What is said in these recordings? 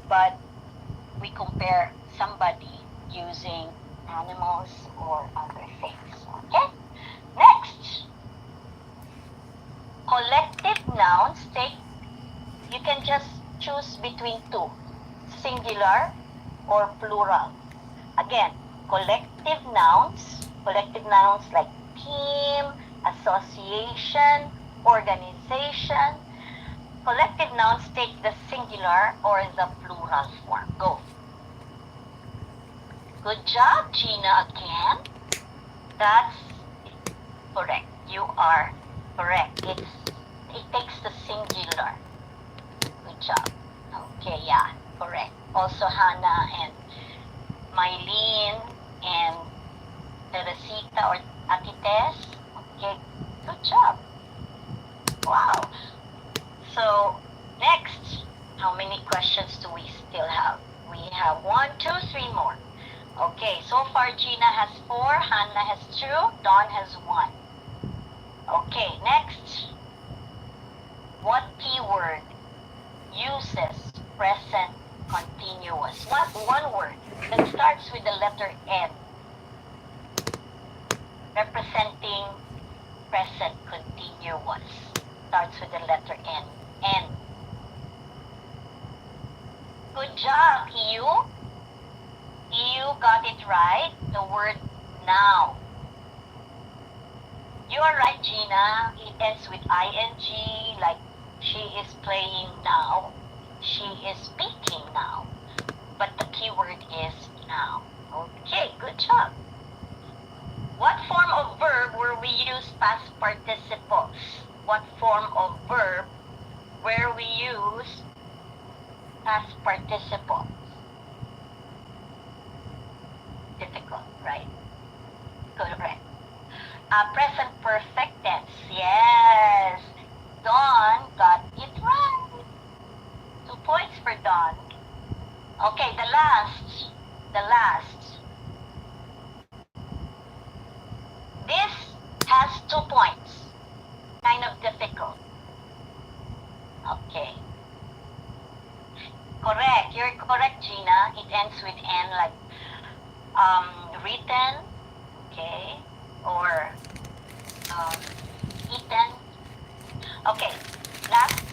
but we compare somebody using animals or other things. Okay? Next, collective nouns you can just choose between two, singular or plural. Again, collective nouns like team, association, organization. Collective nouns take the singular or the plural form. Go. Good job, Gina, again. That's correct. You are correct. It takes the singular. Good job. Okay, yeah, correct. Also Hannah and Mylene and Teresita or Atites. Okay, good job. Wow. So, next, how many questions do we still have? We have 1, 2, 3 more. Okay, so far Gina has 4, Hannah has 2, Dawn has 1. Okay, next. What keyword uses present continuous? What one word that starts with the letter N, representing present continuous? Starts with the letter N. N. Good job, you. You got it right. The word now. You are right, Gina. It ends with ing, like she is playing now. She is speaking now. But the keyword is now. Okay, good job. What form of verb where we use past participles? What form of verb where we use past participles? Difficult, right? Correct. Present perfect tense. Yes. Dawn got it right. 2 points for Dawn. Okay, the last. This has 2 points. Kind of difficult. Okay. Correct. You're correct, Gina. It ends with N, like written, okay, or eaten. Okay, last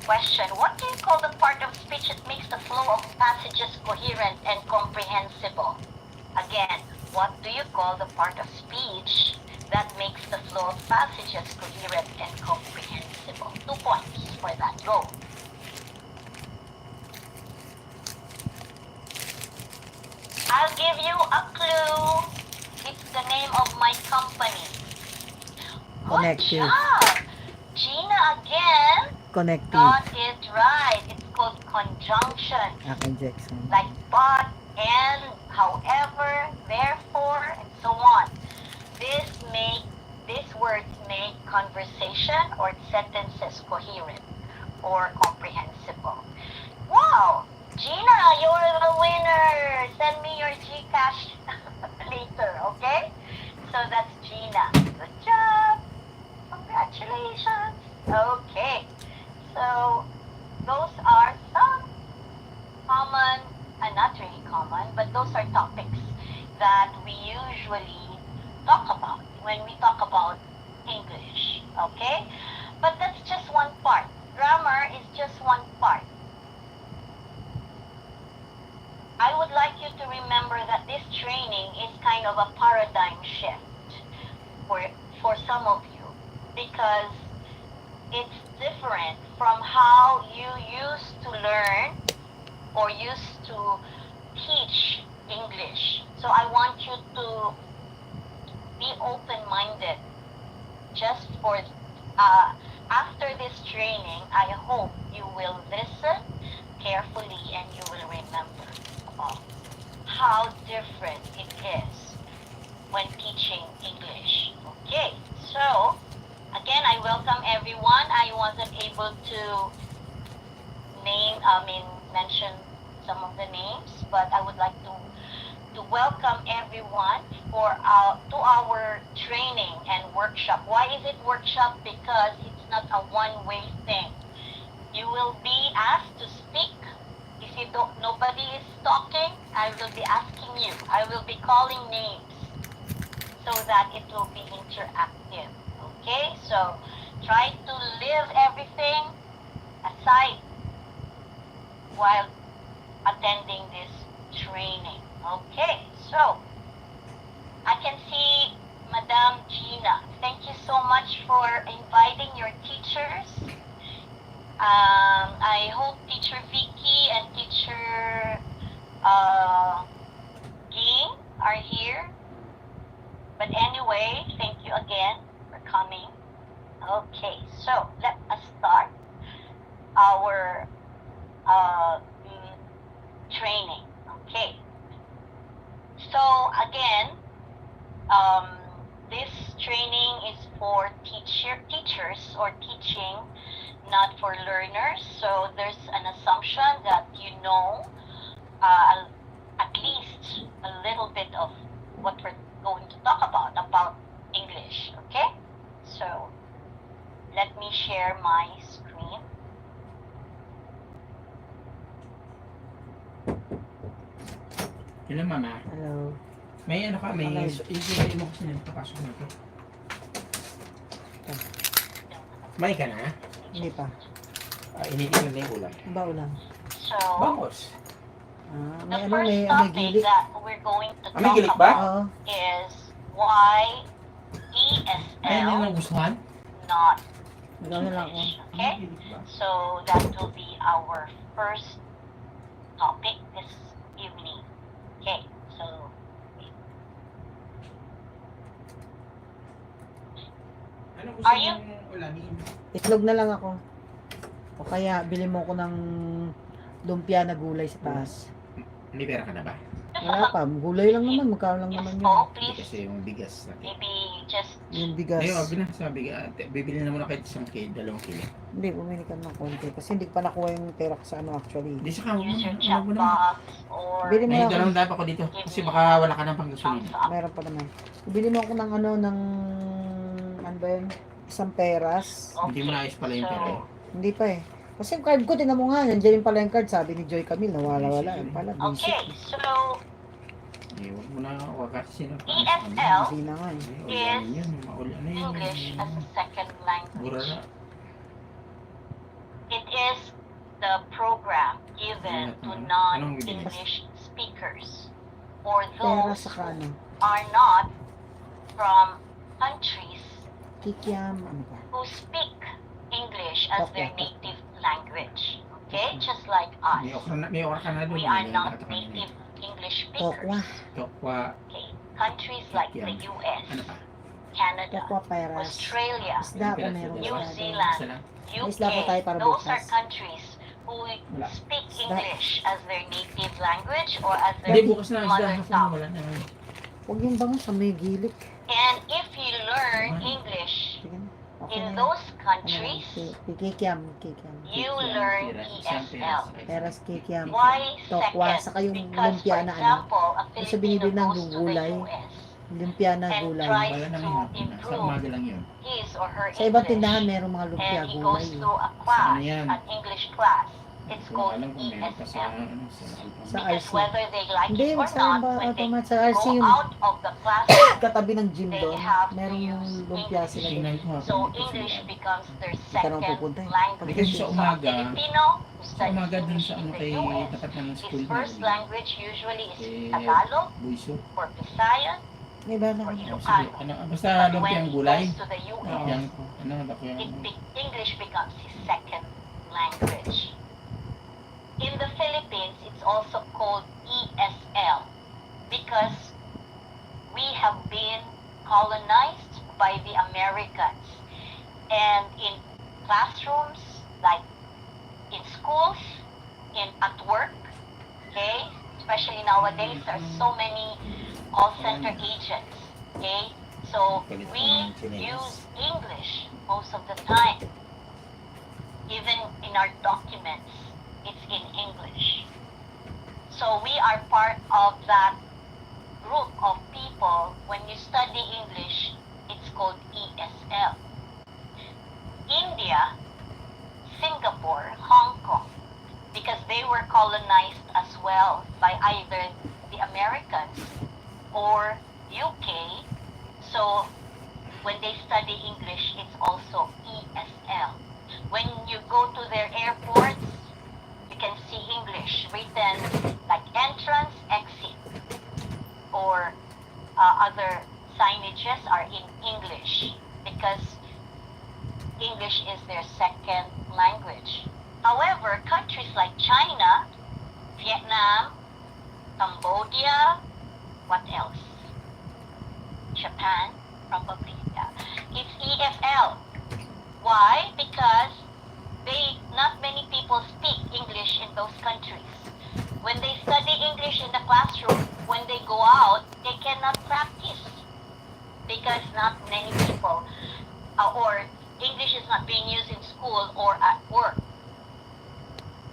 question. What do you call the part of speech that makes the flow of passages coherent and comprehensible? Again, what do you call the part of speech that makes the flow of passages coherent and comprehensible? 2 points for that. Go. I'll give you a clue. It's the name of my company. Connective. Good job. Gina again Connective. got it right. It's called conjunction. Conjunction. Like but, and, however, therefore, and so on. These words make conversation or sentences coherent or comprehensible. Wow! Gina, you're the winner! Send me your Gcash later, okay? So that's Gina. Good job! Congratulations! Okay, so those are some common, not really common, but those are topics that we usually talk about when we talk about English, okay? But that's just one part. Grammar is just one part. I would like you to remember that this training is kind of a paradigm shift for some of you, because it's different from how you used to learn or used to teach English. So I want you to be open-minded. Just for after this training, I hope you will listen carefully and you will remember how different it is when teaching English. Okay, so again, I welcome everyone. I wasn't able to mention some of the names, but I would like to welcome everyone to our training and workshop. Why is it workshop? Because it's not a one-way thing. You will be asked to speak. If you don't talking, I will be asking you. I will be calling names so that it will be interactive. Okay? So, try to leave everything aside while attending this training. Okay, so I can see Madam Gina. Thank you so much for inviting your teachers. I hope Teacher Vicky and Teacher Ging are here. But anyway, thank you again for coming. Okay, so let us start our training. Okay. So again, this training is for teachers or teaching, not for learners. So there's an assumption that you know at least a little bit of what we're going to talk about English. Okay? So let me share my screen. Hello, Mama. Hello. May ano ka? May Hello. yung sinabi mo kasi nagpapasok na ito. May ka na? Hindi pa. Initin na yung ulam. Ang ba ulam? So, Bangos. the May first may topic gilik. that we're going to May talk gilik ba? about Oo. is why Ayun yung ESL, nagustuhan? not Ikaw na lang ako. English. Okay? May gilik ba? So that will be our first topic this evening. Okay, so Ano gusto Are you- mong ulamin? Itlog na lang ako. O kaya, bili mo ko ng lumpia na gulay sa taas. May pera ka na ba? Wala pa. Gulay lang naman. Magkano lang yes naman po, yun. Hindi please. kasi yung bigas natin. Maybe just Yung bigas. Ayun, wag na sa bigas. Bibili na muna kahit isang kilo, 2 kilo. Hindi, bumili ka ng konti. Kasi hindi ko pa nakuha yung pera ko sa ano actually. Hindi sa kamo use your muna. chat Wag mo na. box or Bili mo May ako. dalawang dapat ako dito. Kasi baka wala ka ng panggasolina. thumbs up. Meron pa naman. Bili mo ako ng ano, ng... Ano ba yun? Isang peras. Hindi mo naayos pala yung pera. Hindi pa eh. Kasi yung card ko, tinan mo nga, nandiyan yung pala yung card. Sabi ni Joy Camille, nawala-wala. Sige. Yung pala, Okay, basic. so Huwag mo na wag kasi sino. ESL Hindi na nga eh. Ulamin yun. Ano yun? English as a second language. Burara. It is the program given to non-English speakers or Pera those sa ano. are not from countries Kikiam, ano ba? who speak English as their Okay. native language. Okay? Just like us. May okra ka na doon. We are not native English Tokwa. speakers. Tokwa. Okay. Countries like the US, Ano pa? Canada, Tokwa, peras. Australia, Isda ko meron. New isda doon. Zealand, Isa lang. Isla po tayo UK, para those are bukas. countries who Wala. speak Isda. English as their native language or as Hindi, their bukas na. Isda. mother Hapon na tongue. wala naman. Huwag yung bango sa may gilik. And if you learn English Sige na. Okay in na yun. those Ano, countries, Kikiam, kikiam. you Isang learn pera, isang pera ESL. sa Peras, kikiam. Why Tokwa, second? saka yung Because, lumpia for na ano. example, a Yung sa Filipino binibili ng goes to the gulay. US Lumpia na and gulay. tries Wala naman to hapon na. Sa improve umaga lang yun. his or her Sa ibang tindahan, English, merong mga lumpia and he gulay. goes to a class, Ano yan? an English class. It's Kung called alam kung meron pa sa ESL. ano sa Alpha. Sa Because RC. whether they like Hindi, it or sa not, ba, when they automat sa RC go yung out of the class, katabi ng gym they doon. have to Merong yung use lumpia English. sila doon. Tingnan ko hapon so dito sa English loob. becomes their Hindi ka naman second pupunta eh. language. Kasi sa So a umaga, Filipino who Sa studies umaga dun English sa in ano the kay US, tapat ng school his first na language usually is Eh, Tagalog Buiso. or Visayan May ba na or ako? Sige, Ilocano. ano, basta But lumpia when ang he gulay. goes to the US, Lumpiang, ano, bako yung, English becomes his second language. In the Philippines, it's also called ESL because we have been colonized by the Americans. And in classrooms, like in schools, at work, okay, especially nowadays, there are so many call center agents, okay, so we use English most of the time. Even in our documents, it's in English. So we are part of that group of people. When you study English, it's called ESL. India, Singapore, Hong Kong, because they were colonized as well by either the Americans or UK. So when they study English, it's also ESL. When you go to their airports, you can see English written like entrance, exit, or other signages are in English because English is their second language. However, countries like China, Vietnam, Cambodia, what else? Japan, probably. Yeah. It's EFL. Why? Because not many people speak English in those countries. When they study English in the classroom, when they go out, they cannot practice because not many people, or English is not being used in school or at work.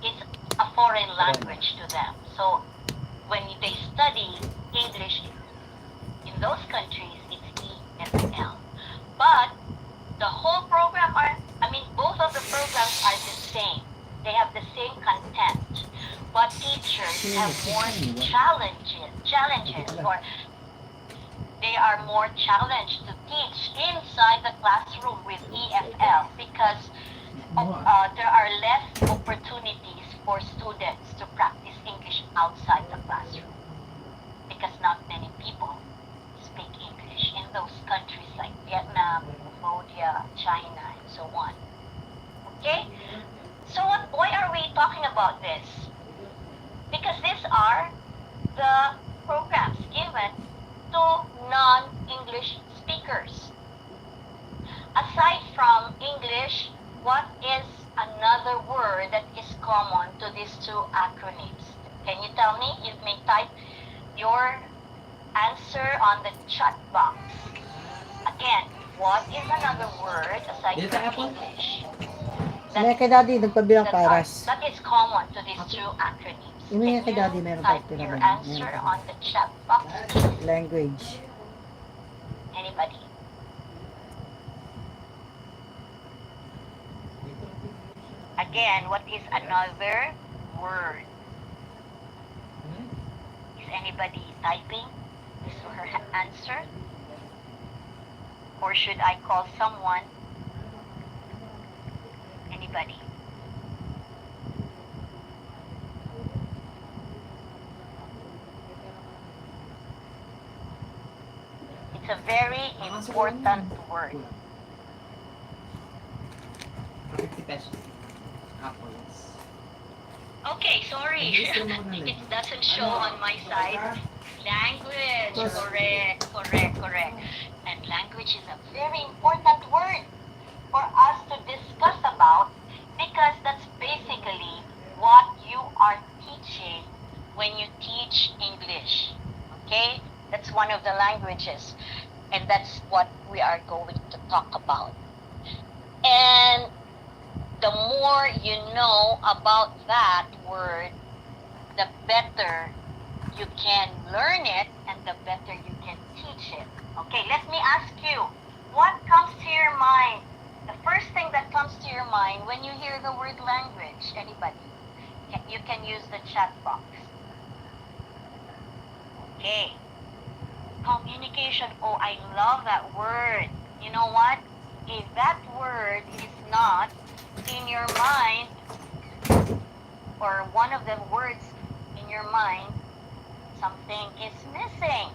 It's a foreign language to them. So when they study English in those countries, it's ESL. But the whole program both of the programs are the same. They have the same content. But teachers have more challenges, or they are more challenged to teach inside the classroom with EFL because there are less opportunities for students to practice English outside the classroom because not many people speak English in those countries like Vietnam, Cambodia, China, and so on. Okay? So why are we talking about this? Because these are the programs given to non-English speakers. Aside from English, what is another word that is common to these two acronyms? Can you tell me? You may type your answer on the chat box. Again, what is another word aside from English May kay daddy, nagpabilang paras. that is common to these two acronyms? Yung kay daddy, Can you meron type pa your pinagawa. answer on the chat box? Language. Anybody? Again, what is another word? Is anybody typing his or her answer? Or should I call someone? Anybody? It's a very important word. 50 pesos. Apples. Okay, sorry. It doesn't show on my side. Language. Correct. And language is a very important word for us to discuss about because that's basically what you are teaching when you teach English. Okay? That's one of the languages. And that's what we are going to talk about. And the more you know about that word, the better you can learn it and the better you can teach it. Okay, let me ask you, what comes to your mind? The first thing that comes to your mind when you hear the word language, anybody? You can use the chat box. Okay. Communication. Oh, I love that word. You know what? If that word is not in your mind, or one of the words in your mind, something is missing.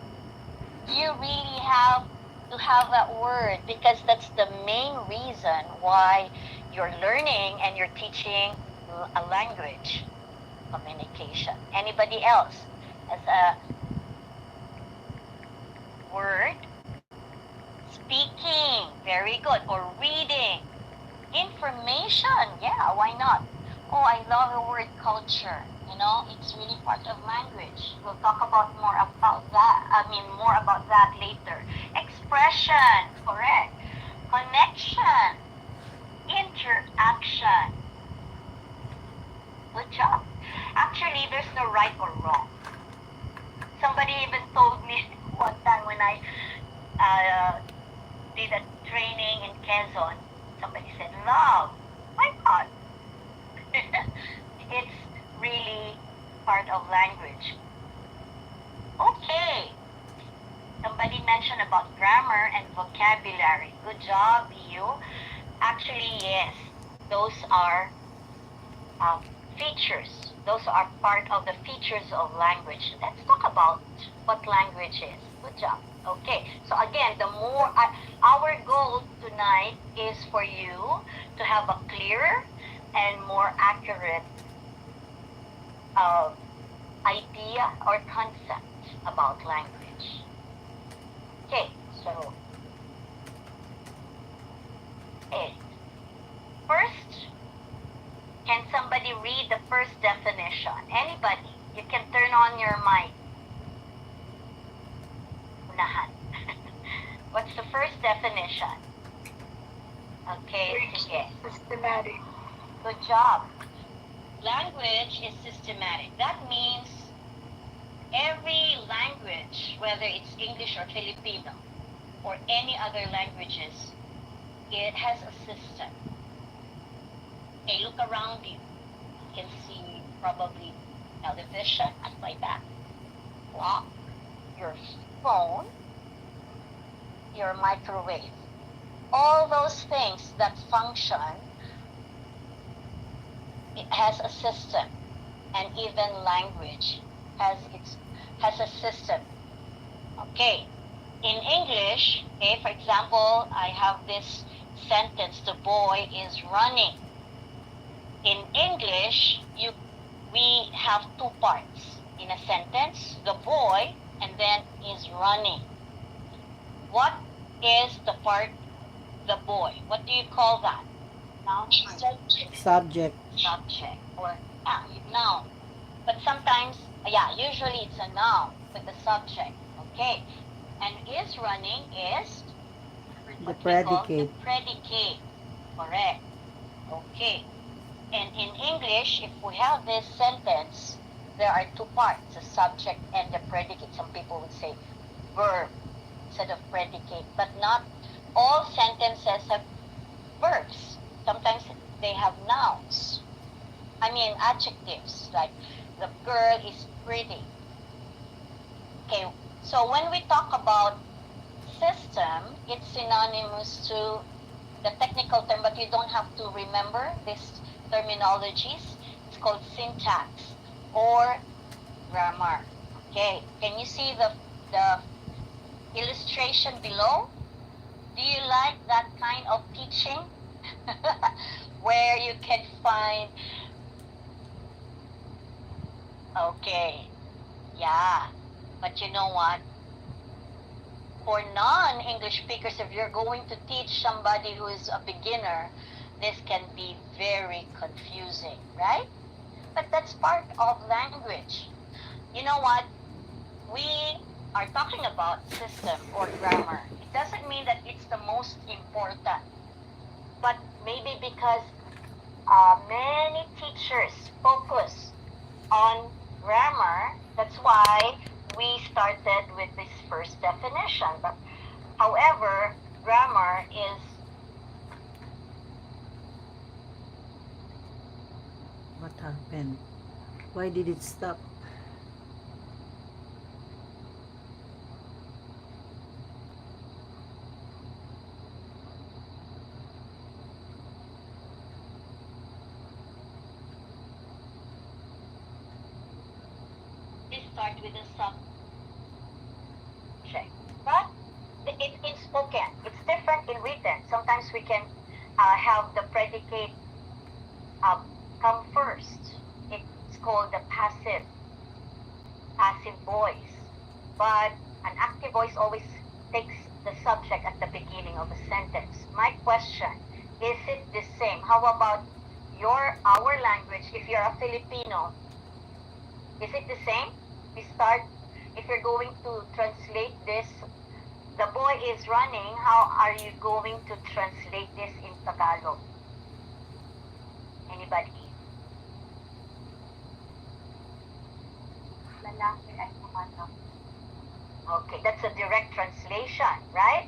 You really have to have that word because that's the main reason why you're learning and you're teaching a language, communication. Anybody else as a word? Speaking, very good. Or reading. Information, yeah, why not? Oh, I love the word culture. You know, it's really part of language. We'll talk about more about that later. Expression, correct. Connection, interaction. Good job. Actually, there's no right or wrong. Somebody even told me one time when I did a training in Quezon, somebody said, love. My God. It's really part of language. Okay. Somebody mentioned about grammar and vocabulary. Good job, you. Actually, yes. Those are features. Those are part of the features of language. Let's talk about what language is. Good job. Okay. So again, the more our goal tonight is for you to have a clearer and more accurate idea or concept about language. Okay, so first, can somebody read the first definition? Anybody? You can turn on your mic. Unahan. What's the first definition? Okay, sige. Systematic. Good job. Language is systematic. That means every language, whether it's English or Filipino or any other languages, it has a system. Okay, look around you. You can see probably television at my back, clock, your phone, your microwave. All those things that function, it has a system, and even language has a system. Okay, in English, okay, for example, I have this sentence: the boy is running. In English, we have two parts in a sentence: the boy, and then is running. What is the part, the boy? What do you call that? Noun? Subject. Subject or noun. But sometimes, usually it's a noun with the subject. Okay. And is running is The what we call predicate. the predicate. Correct. Okay. And in English, if we have this sentence, there are two parts, the subject and the predicate. Some people would say verb instead of predicate, but not all sentences have verbs. Sometimes they have nouns. Adjectives, like the girl is pretty. Okay, so when we talk about system, it's synonymous to the technical term, but you don't have to remember these terminologies. It's called syntax or grammar. Okay, can you see the illustration below? Do you like that kind of teaching? Where you can find, okay, yeah, but you know what? For non-English speakers, if you're going to teach somebody who is a beginner, this can be very confusing, right? But that's part of language. You know what? We are talking about system or grammar. It doesn't mean that it's the most important, but maybe because many teachers focus on grammar, that's why we started with this first definition. But however, grammar is What happened? Why did it stop? start with a subject. But it's spoken. It's different in written. Sometimes we can have the predicate come first. It's called the passive voice. But an active voice always takes the subject at the beginning of a sentence. My question, is it the same? How about our language? If you're a Filipino, is it the same? We start, if you're going to translate this, the boy is running, how are you going to translate this in Tagalog? Anybody? Lalaki ay tumatakbo. Okay, that's a direct translation, right?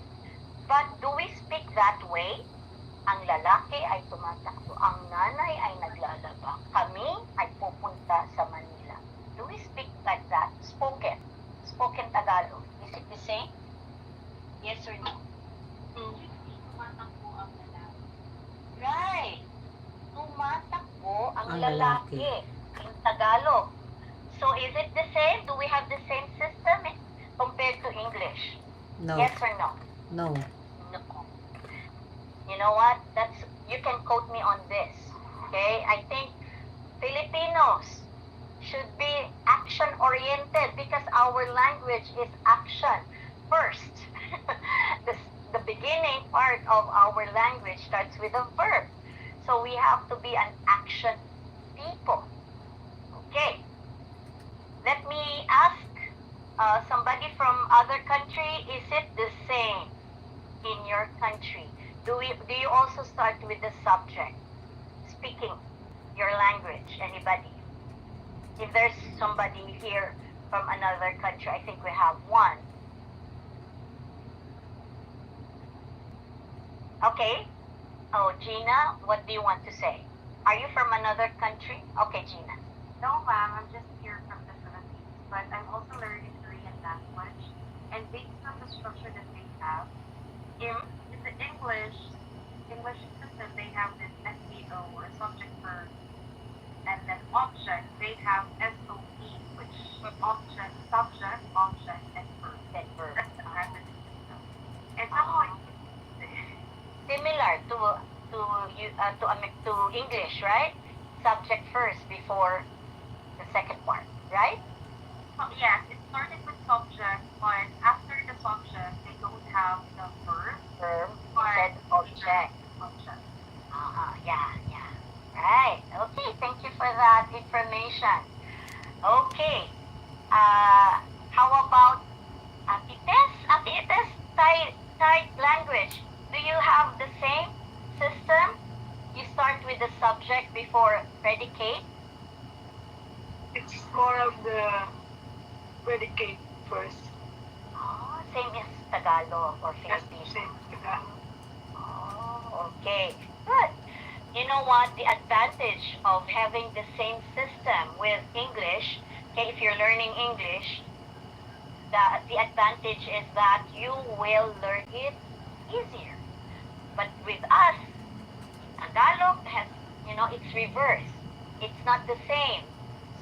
But do we speak that way? Ang lalaki ay tumatakbo, ang nanay ay naglalaba, kami ay pupunta pupunta sa Manila. Do we speak like that? Spoken. Spoken Tagalog. Is it the same? Yes or no? Tumatakbo ang lalaki. Right. Tumatakbo ang Ang lalaki. In Tagalog. So is it the same? Do we have the same system compared to English? No. Yes or no? No. No. You know what? You can quote me on this. Okay? I think Filipinos should be action-oriented because our language is action first. The beginning part of our language starts with a verb. So we have to be an action people. Okay. Let me ask somebody from other country, is it the same in your country? Do you also start with the subject? Speaking your language, anybody? If there's somebody here from another country, I think we have one. Okay. Oh, Gina, what do you want to say? Are you from another country? Okay, Gina. No, ma'am. I'm just here from the Philippines, but I'm also learning Korean language. And based on the structure that they have, in the English system, they have this SVO or subject verb, and then object. They have SOP, which object, subject, object, and verb. Then verb. That's the practice system. And somehow Similar to English, right? Subject first before the second part, right? yes, it started with subject, but after the subject, they don't have the verb. Verb But instead object. Object. Yeah. Right. Okay, thank you for that information. Okay. How about Atites? Atites, Thai language. Do you have the same system? You start with the subject before predicate? It's more of the predicate first. Oh, same as Tagalog or That's Filipino. the same Tagalog. Oh, okay. Good. You know what? The advantage of having the same system with English, okay, if you're learning English, the advantage is that you will learn it easier. But with us, Tagalog has, it's reverse. It's not the same.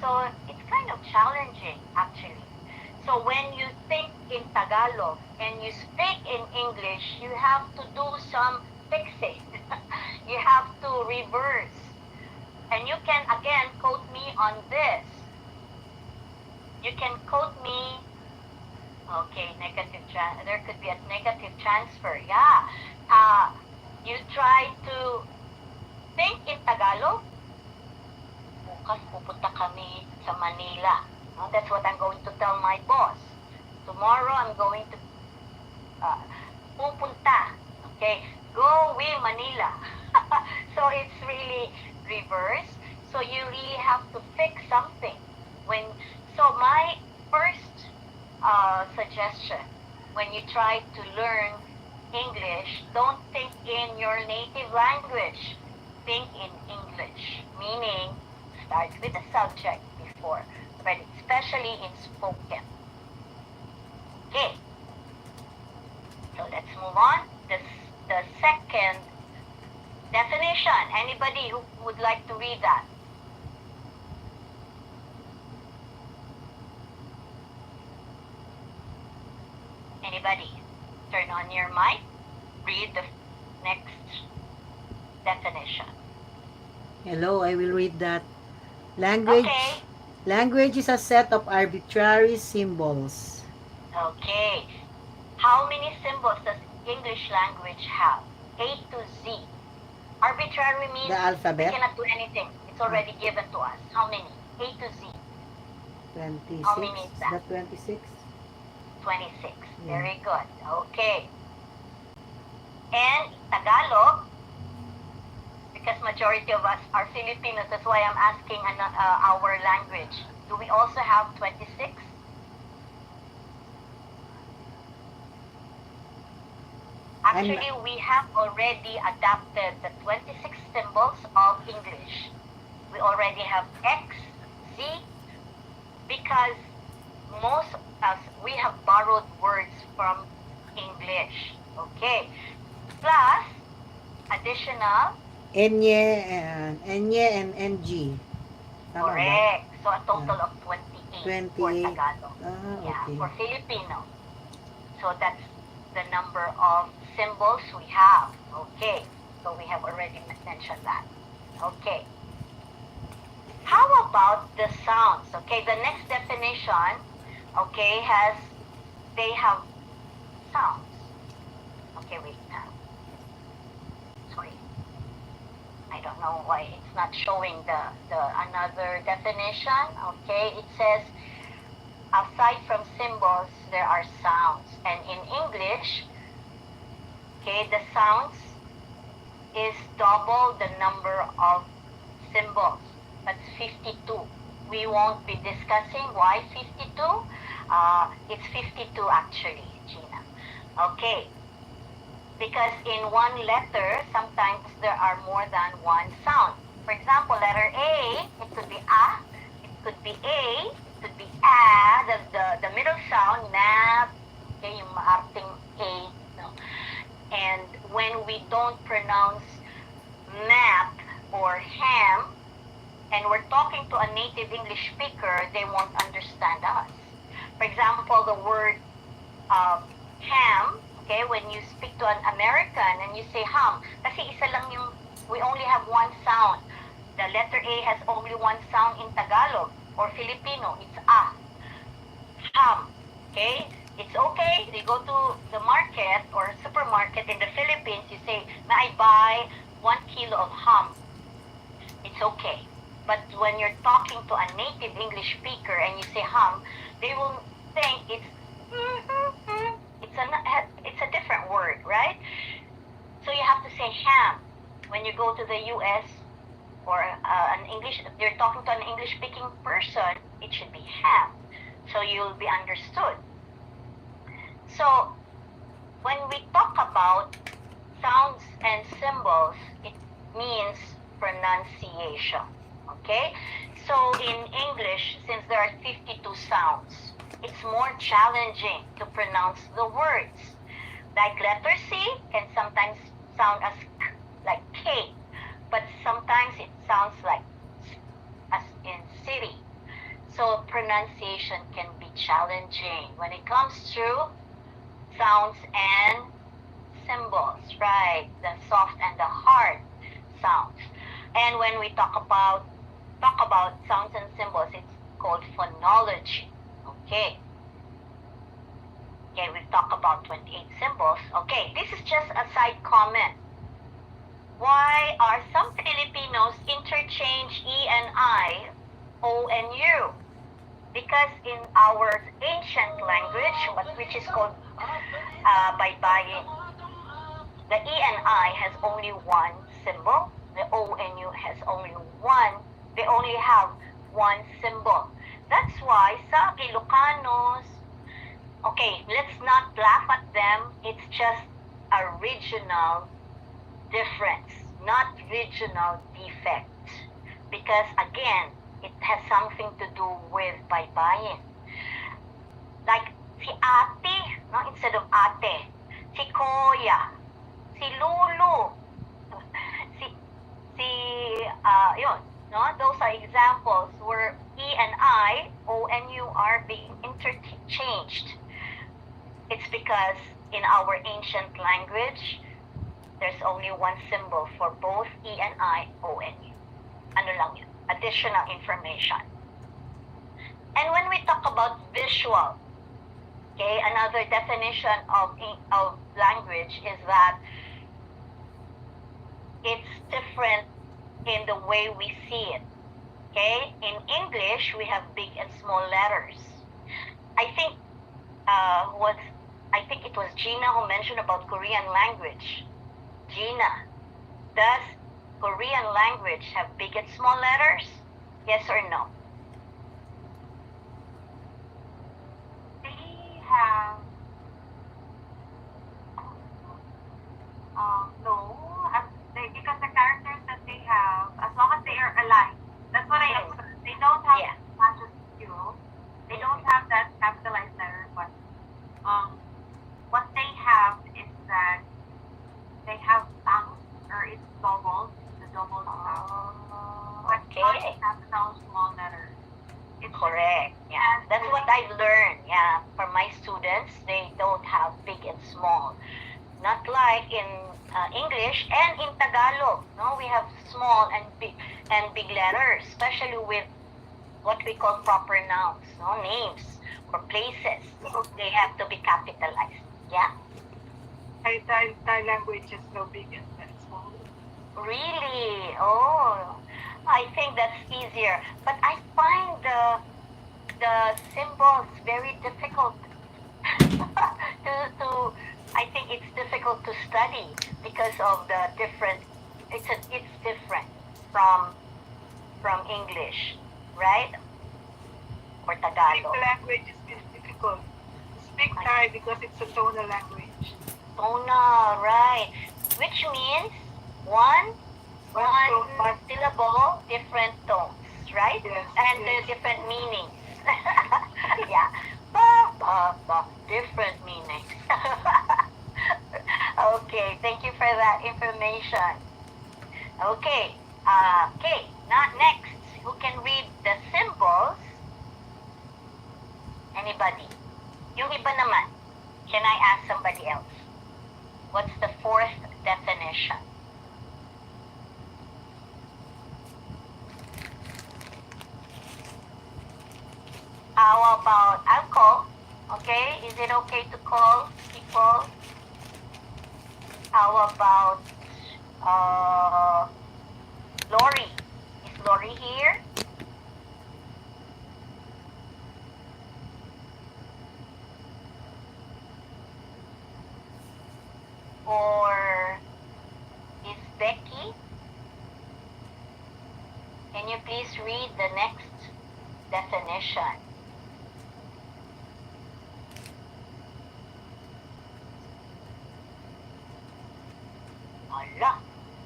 So it's kind of challenging, actually. So when you think in Tagalog and you speak in English, you have to do some fixing. You have to reverse. And you can, again, quote me on this. You can quote me, okay, there could be a negative transfer. Yeah. You try to think in Tagalog. Bukas pupunta kami sa Manila. That's what I'm going to tell my boss. Tomorrow I'm going to pupunta. Okay, going Manila. So it's really reverse. So you really have to fix something. So my first suggestion, when you try to learn English, don't think in your native language. Think in English, meaning start with the subject before, but especially in spoken. Okay. So let's move on. The second definition. Anybody who would like to read that? Anybody? Turn on your mic. Read the next definition. Hello, I will read that. Language. Okay. Language is a set of arbitrary symbols. Okay. How many symbols does English language have? A to Z. Arbitrary means The alphabet. we cannot do anything. It's already given to us. How many? A to Z. 26. How many is that? That 26? 26. Yeah. Very good. Okay. And Tagalog, because majority of us are Filipinos, that's why I'm asking our language. Do we also have 26? Actually, we have already adapted the 26 symbols of English. We already have X, See? Because most of us, we have borrowed words from English. Okay. Plus, additional, Enye and NG. Tama ba? correct. So a total Yeah. of 28 for 28. Tagalog. Yeah, Okay. for Filipino. So that's the number of symbols we have. Okay. So we have already mentioned that. Okay. How about the sounds? Okay, the next definition, okay, they have sounds. Okay, wait now. Sorry. I don't know why it's not showing the another definition. Okay, it says aside from symbols, there are sounds. And in English, okay, the sounds is double the number of symbols. That's 52. We won't be discussing why 52. It's 52 actually, Gina. Okay. Because in one letter, sometimes there are more than one sound. For example, letter A, it could be a, it could be a, it could be a, the middle sound, nap, okay, yung maarting A, no? And when we don't pronounce map or ham, and we're talking to a native English speaker, they won't understand us. For example, the word ham, okay, when you speak to an American and you say ham, kasi isa lang yung, we only have one sound. The letter A has only one sound in Tagalog or Filipino, it's a. Ham, okay? It's okay, you go to the market or supermarket in the Philippines, you say, may I buy 1 kilo of ham? It's okay. But when you're talking to a native English speaker and you say ham, they will think it's a different word, right? So you have to say ham. When you go to the US or you're talking to an English speaking person, it should be ham. So you'll be understood. So when we talk about sounds and symbols, it means pronunciation. Okay? So in English, since there are 52 sounds, it's more challenging to pronounce the words. Like letter C can sometimes sound as k, like K, but sometimes it sounds like as in city. So pronunciation can be challenging when it comes to sounds and symbols, right? The soft and the hard sounds. And when we talk about sounds and symbols, it's called phonology. Okay. Okay, we've talked about 28 symbols. Okay, this is just a side comment. Why are some Filipinos interchange E and I, O and U? Because in our ancient language, which is called Baybayin, the E and I has only one symbol. The O and U has only one. They only have one symbol. That's why sa Ilocanos, okay, let's not laugh at them. It's just a regional difference, not regional defect. Because again, it has something to do with baybayin. Like si ate, no, instead of ate, si kuya, si lulu, yun, no? Those are examples where E and I, O and U are being interchanged. It's because in our ancient language, there's only one symbol for both E and I, O and U. Ano lang yun? Additional information. And when we talk about visual, okay, another definition of language is that it's different in the way we see it. Okay? In English, we have big and small letters. I think it was Gina who mentioned about Korean language. Gina, does Korean language have big and small letters? Yes or no? They have no, because the characters that they have, as long as they are aligned, that's what I observed. They don't have Yeah. They don't have that capitalized letter, but what they have is that they have tongue, or it's double, the double tongue, but not Okay. capital small letter. It's Correct. Yeah. and That's what I've learned. Yeah. For my students, they don't have big and small. Not like in English and in Tagalog. No, we have small and big letters, especially with what we call proper nouns, no names or places. They have to be capitalized. Yeah. Thai language is no big and small. Really? Oh, I think that's easier. But I find the symbols very difficult to I think it's difficult to study because of the different it's different from English, right? Or Speak Tagalog. the language is difficult. Speak Thai because it's a tonal language. Tonal, right? Which means one One syllable, different tones, right? Yes, And yes. different meanings. Yeah. Ba, ba, ba. Different meanings. Okay, thank you for that information. Okay. Okay, not next. Who can read the symbols? Anybody? Yung iba naman. Can I ask somebody else? What's the fourth definition? How about I'll call? Okay, is it okay to call people? How about Lori? Is Lori here? Or is Becky? Can you please read the next definition? Allah,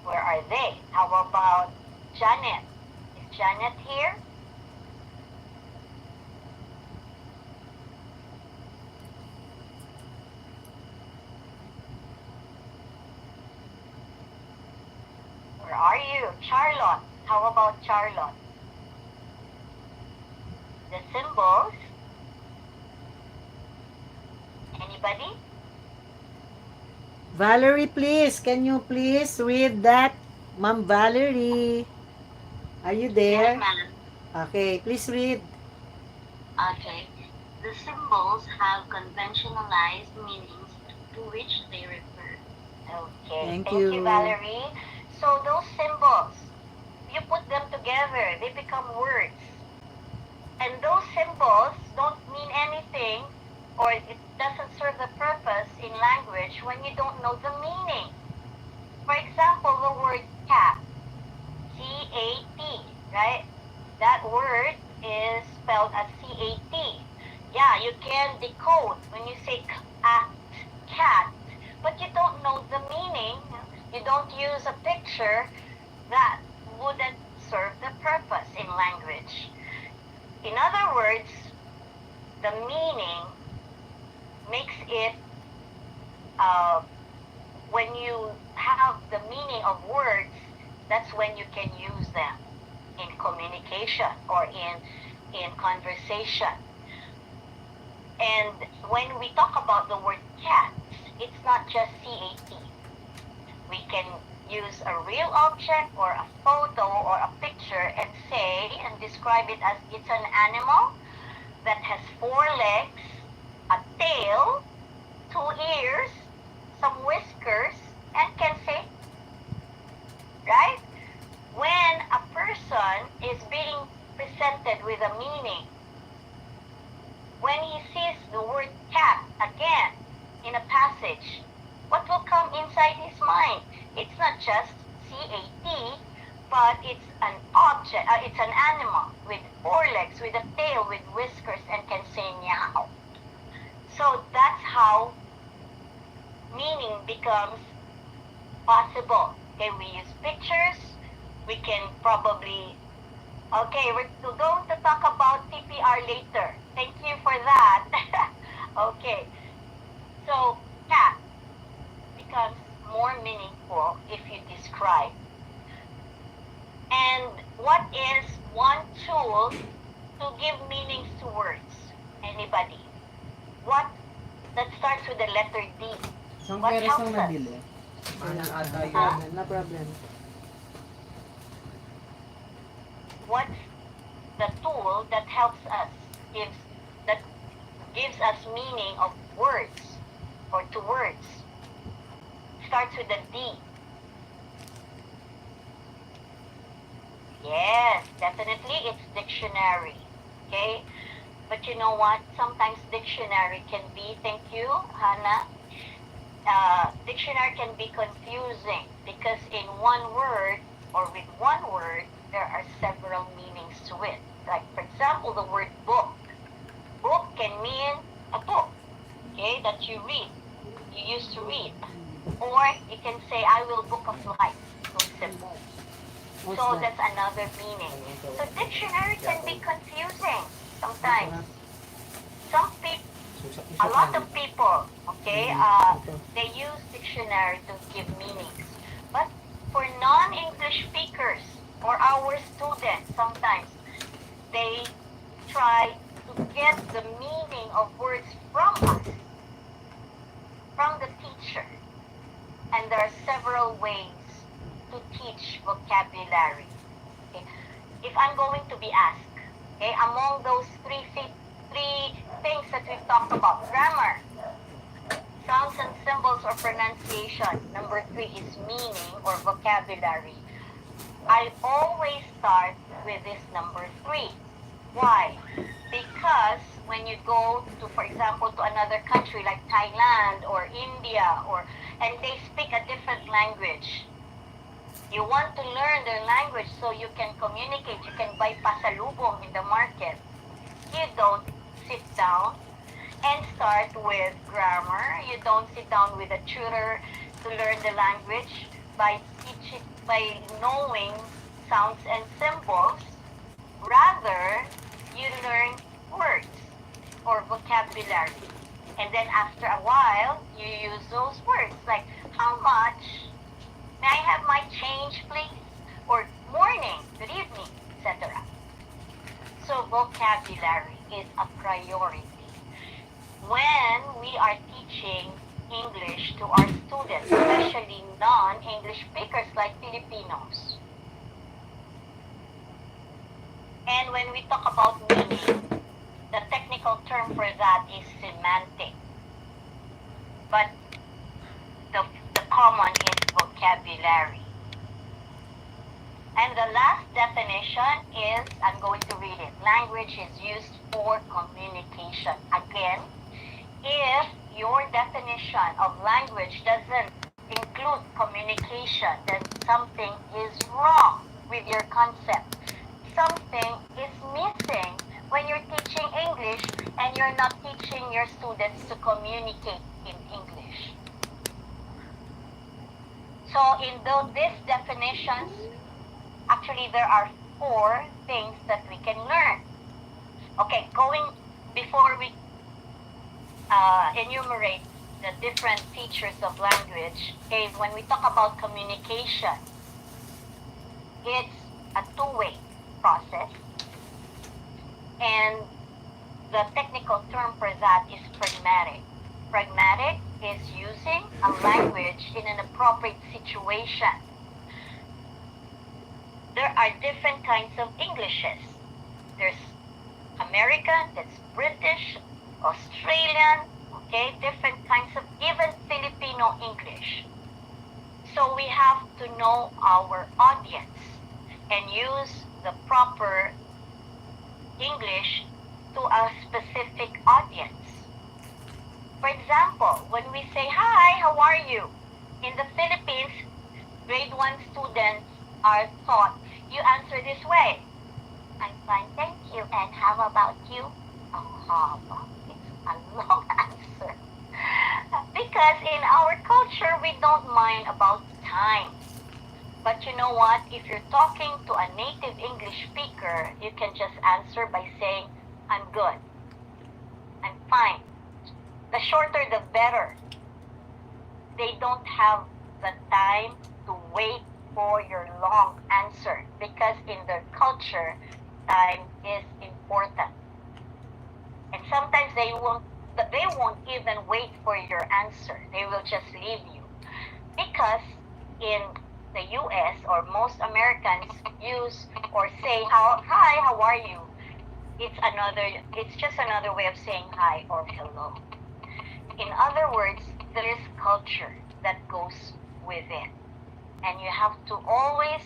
where are they? How about Janet? Is Janet here? Where are you? Charlotte. How about Charlotte? The symbols. Anybody? Valerie, please, can you please read that? Ma'am Valerie, are you Yes, there? ma'am. Okay, please read. Okay. The symbols have conventionalized meanings to which they refer. Okay. Thank Thank you, you. Valerie. So those symbols, you put them together, they become words. And those symbols don't mean anything or it doesn't serve the purpose in language when you don't know the meaning. For example, the word cat, C-A-T, right? That word is spelled as C-A-T. Yeah, you can decode when you say cat, but you don't know the meaning. You don't use a picture that wouldn't serve the purpose in language. In other words, the meaning makes it, when you have the meaning of words, that's when you can use them in communication or in conversation. And when we talk about the word cat, it's not just C-A-T. We can use a real object or a photo or a picture and say and describe it as it's an animal that has 4 legs, a tail, 2 ears, some whiskers, and can say, right? When a person is being presented with a meaning, when he sees the word cat again in a passage, what will come inside his mind? It's not just C-A-T, but it's an object, it's an animal with 4 legs, with a tail, with whiskers, and can say meow. So that's how meaning becomes possible. Okay, we use pictures, we can probably Okay, we're going to talk about TPR later. Thank you for that. Okay, so cat becomes more meaningful if you describe. And what is one tool to give meanings to words? Anybody? What that starts with the letter D? Isang What peres helps ang us? nabili. Mahal ata yun. Huh? No problem. What's the tool that helps us, that gives us meaning of words or to words? Starts with a D. Yes, definitely it's dictionary. Okay? But you know what? Sometimes dictionary can be, thank you, Hannah. Dictionary can be confusing because in one word or with one word, there are several meanings to it. Like, for example, the word book. Book can mean a book, okay, that you read, you used to read. Or you can say, I will book a flight to Cebu. So that's another meaning. So dictionary can be confusing sometimes. Some people, a lot of people, okay, they use dictionary to give meanings. But for non-English speakers or our students, sometimes they try to get the meaning of words from us, from the teacher. And there are several ways to teach vocabulary. Okay? If I'm going to be asked, okay, among those three things that we've talked about, grammar, sounds and symbols or pronunciation. Number 3 is meaning or vocabulary. I always start with this number 3. Why? Because when you go to, for example, to another country like Thailand or India, and they speak a different language, you want to learn their language so you can communicate, you can buy pasalubong in the market. You don't sit down and start with grammar. You don't sit down with a tutor to learn the language by knowing sounds and symbols. Rather, you learn words or vocabulary. And then after a while, you use those words like, how much? May I have my change, please? Or morning, good evening, etc. So vocabulary is a priority. When we are teaching English to our students, especially non-English speakers like Filipinos. And when we talk about meaning, the technical term for that is semantic. But the common is vocabulary. And the last definition is, I'm going to read it. Language is used for communication. Again, if your definition of language doesn't include communication, then something is wrong with your concept. Something is missing when you're teaching English and you're not teaching your students to communicate in English. So in these definitions, actually there are 4 things that we can learn. Okay, before we enumerate the different features of language, okay, when we talk about communication, it's a 2-way process. And the technical term for that is pragmatic. Pragmatic is using a language in an appropriate situation. There are different kinds of Englishes. There's American, that's British, Australian, okay, different kinds of, even Filipino English. So we have to know our audience and use the proper English to a specific audience. For example, when we say, hi, how are you? In the Philippines, grade 1 students are taught, you answer this way. I'm fine, thank you. And how about you? It's a long answer. Because in our culture, we don't mind about time. But you know what? If you're talking to a native English speaker, you can just answer by saying, I'm good. I'm fine. The shorter, the better. They don't have the time to wait for your long answer because in their culture, time is important. And sometimes they won't even wait for your answer. They will just leave you. Because in the US or most Americans use or say hi, how are you? It's just another way of saying hi or hello. In other words, there is culture that goes with it. And you have to always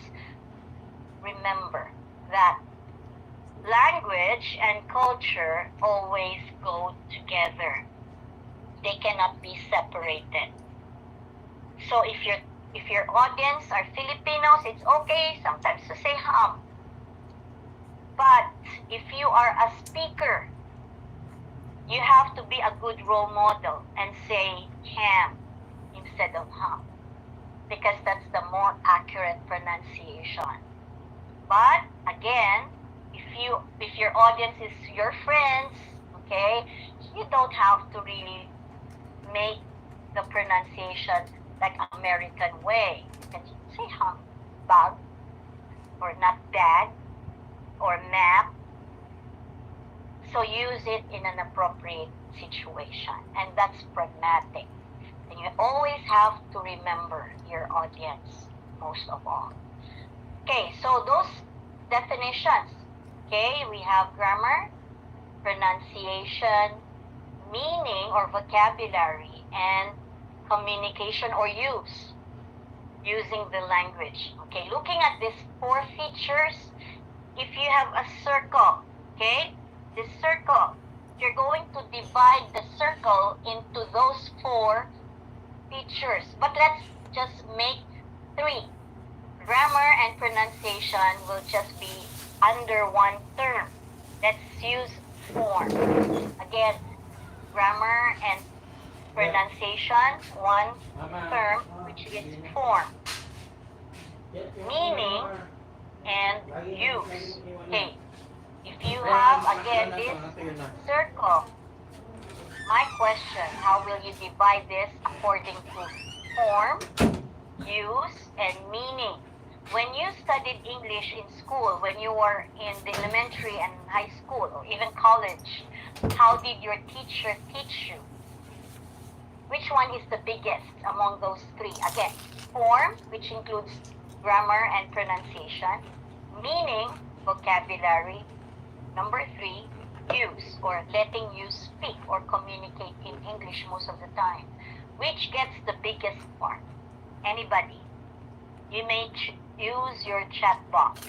remember that language and culture always go together. They cannot be separated. So if your audience are Filipinos, it's okay sometimes to say ham. But if you are a speaker, you have to be a good role model and say ham instead of ham, because that's the more accurate pronunciation. But again, if your audience is your friends, okay, you don't have to really make the pronunciation like American way. You can say ham, bag, or not bag, or map. So use it in an appropriate situation, and that's pragmatic. And you always have to remember your audience, most of all. Okay, so those definitions, okay, we have grammar, pronunciation, meaning or vocabulary, and communication or using the language. Okay, looking at these 4 features, if you have a circle, okay, this circle, you're going to divide the circle into those 4 features. But let's just make 3. Grammar and pronunciation will just be under one term. Let's use form. Again, grammar and pronunciation, one term, which is form. Meaning and use. Okay. If you have, again, this circle, my question, how will you divide this according to form, use, and meaning? When you studied English in school, when you were in the elementary and high school, or even college, how did your teacher teach you? Which one is the biggest among those 3? Again, form, which includes grammar and pronunciation, meaning, vocabulary, number 3, use, or letting you speak or communicate in English most of the time. Which gets the biggest part? Anybody? You may use your chat box.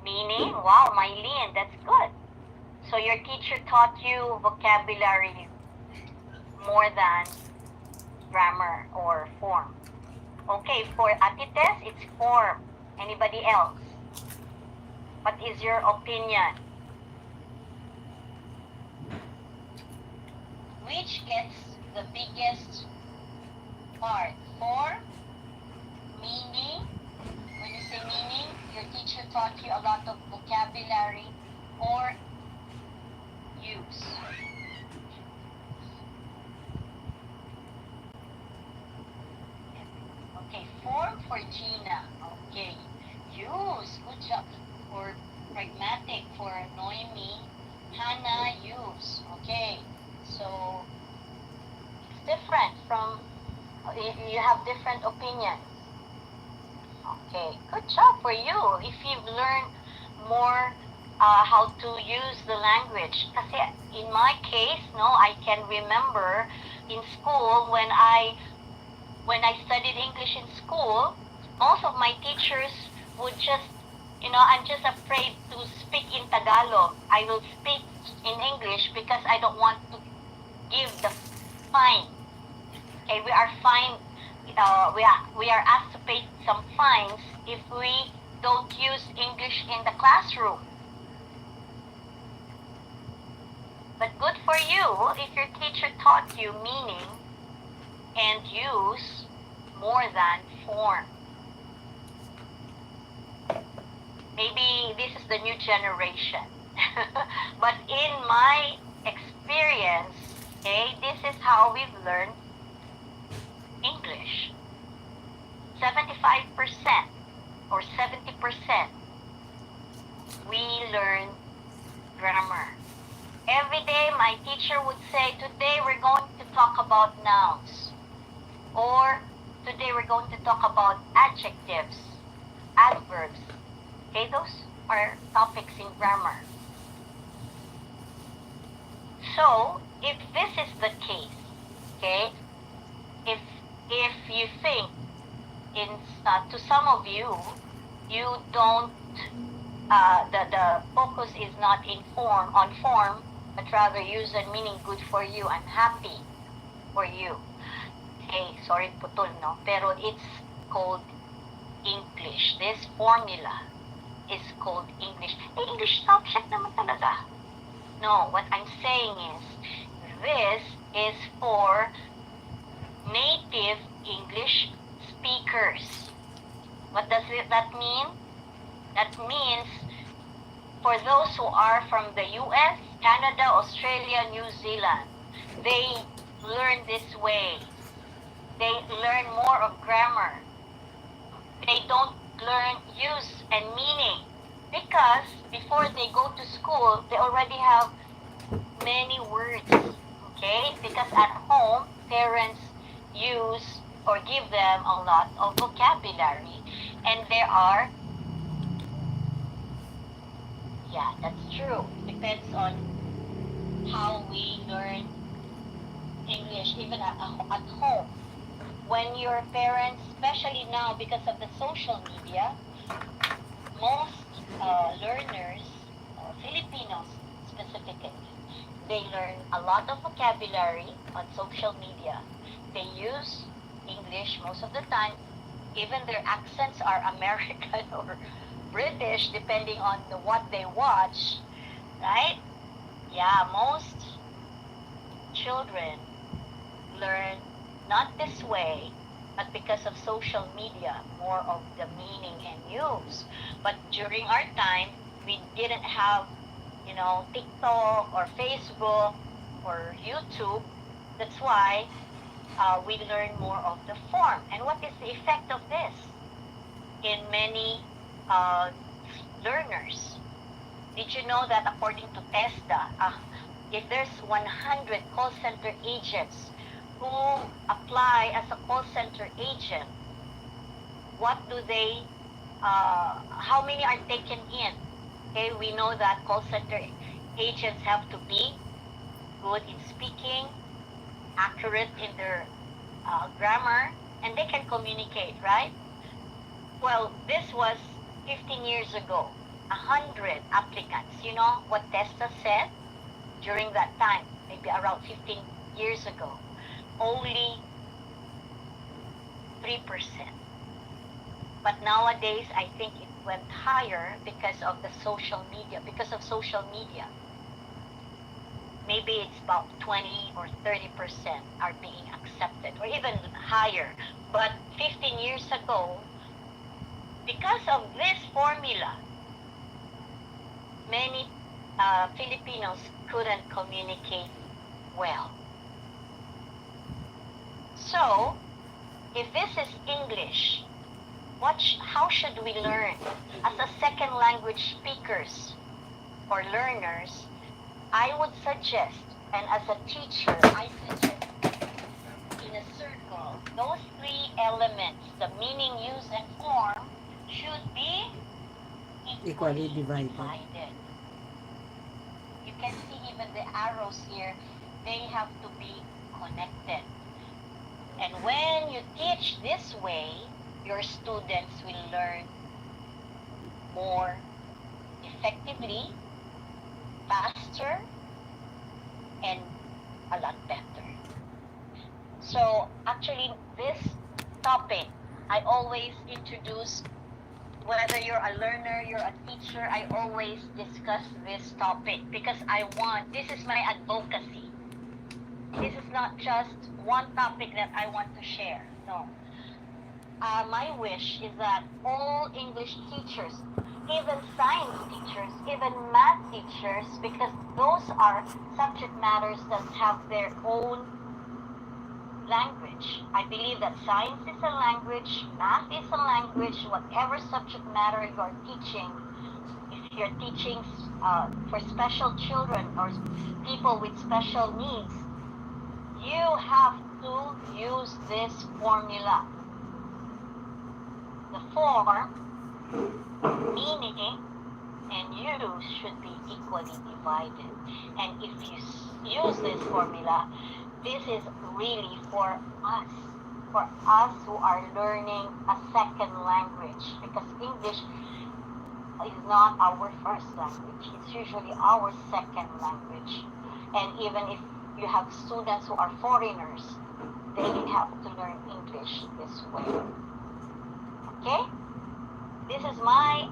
Meaning, wow, Mylene, that's good. So your teacher taught you vocabulary more than grammar or form. Okay, for Atites, it's form. Anybody else? What is your opinion? Which gets the biggest part? Form, meaning. When you say meaning, your teacher taught you a lot of vocabulary, or use. Okay, form for Gina. Okay, use. Good job. For pragmatic, for Noemi, Hannah, use. Okay, so it's different from, you have different opinions. Okay, good job for you. If you've learned more how to use the language. Kasi in my case, no, I can remember in school when I studied English in school, most of my teachers would just, I'm just afraid to speak in Tagalog. I will speak in English because I don't want to give the fine. Okay, we are fined. We are asked to pay some fines if we don't use English in the classroom. But good for you if your teacher taught you meaning and use more than form. Maybe this is the new generation. But in my experience, okay, this is how we've learned English. 75% or 70% we learn grammar. Every day my teacher would say, today we're going to talk about nouns, or today we're going to talk about adjectives, adverbs. Okay, those are topics in grammar. So, if this is the case, okay, if you think to some of you, you don't, the focus is not on form, but rather use and meaning good for you. I'm happy for you. Okay, sorry putol, no? Pero it's called English. This formula is called English. English subject naman talaga. No, what I'm saying is, this is for native English speakers. What does that mean? That means for those who are from the US, Canada, Australia, New Zealand, they learn this way. They learn more of grammar. They don't learn use and meaning, because before they go to school, they already have many words, okay? Because at home, parents use or give them a lot of vocabulary, and there are, yeah, that's true. Depends on how we learn English, even at home. When your parents, especially now because of the social media, most learners, Filipinos specifically, they learn a lot of vocabulary on social media. They use English most of the time. Even their accents are American or British, depending on what they watch, right? Yeah, most children learn not this way, but because of social media, more of the meaning and use. But during our time, we didn't have, TikTok or Facebook or YouTube. That's why we learn more of the form. And what is the effect of this in many learners? Did you know that according to TESDA, if there's 100 call center agents who apply as a call center agent, what do they, how many are taken in? Okay, we know that call center agents have to be good in speaking, accurate in their grammar, and they can communicate, right? Well, this was 15 years ago, 100 applicants. You know what TESTA said during that time, maybe around 15 years ago? Only 3%. But nowadays, I think it went higher because of the social media. Because of social media, maybe it's about 20 or 30% are being accepted, or even higher. But 15 years ago, because of this formula, many Filipinos couldn't communicate well. So, if this is English, how should we learn? As a second language speakers or learners, I would suggest, and as a teacher, I suggest in a circle, those three elements, the meaning, use, and form, should be Equally divided. You can see even the arrows here, they have to be connected. And when you teach this way, your students will learn more effectively, faster, and a lot better. So actually, this topic, I always introduce, whether you're a learner, you're a teacher, I always discuss this topic because this is my advocacy. This is not just one topic that I want to share. No. My wish is that all English teachers, even science teachers, even math teachers, because those are subject matters that have their own language. I believe that science is a language, math is a language, whatever subject matter you are teaching, if you're teaching for special children or people with special needs, you have to use this formula. The form, meaning, and use should be equally divided. And if you use this formula, this is really for us who are learning a second language, because English is not our first language. It's usually our second language. And even if you have students who are foreigners, they have to learn English this way. Okay? This is my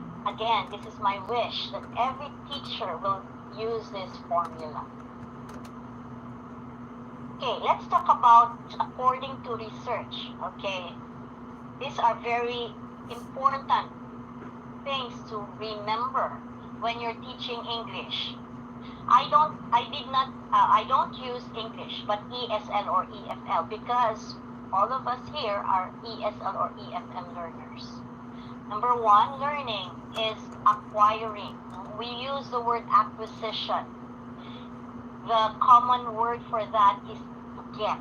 wish that every teacher will use this formula. Okay, let's talk about according to research. Okay, these are very important things to remember when you're teaching English. I don't use English, but ESL or EFL, because all of us here are ESL or EFL learners. Number one, learning is acquiring. We use the word acquisition. The common word for that is to get.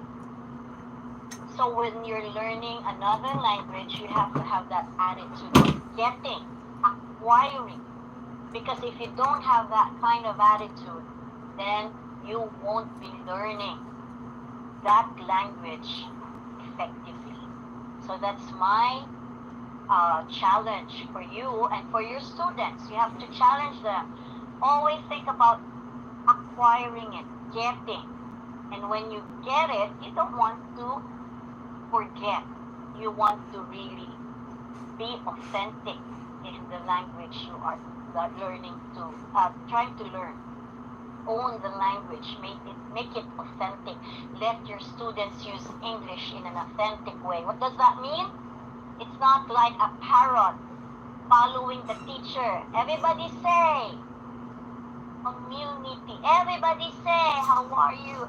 So when you're learning another language, you have to have that attitude of getting, acquiring. Because if you don't have that kind of attitude, then you won't be learning that language effectively. So that's my challenge for you and for your students. You have to challenge them. Always think about acquiring it, getting. And when you get it, you don't want to forget. You want to really be authentic in the language you are learning to, trying to learn. Own the language, make it authentic. Let your students use English in an authentic way. What does that mean? It's not like a parrot following the teacher. Everybody say, community. Everybody say, how are you?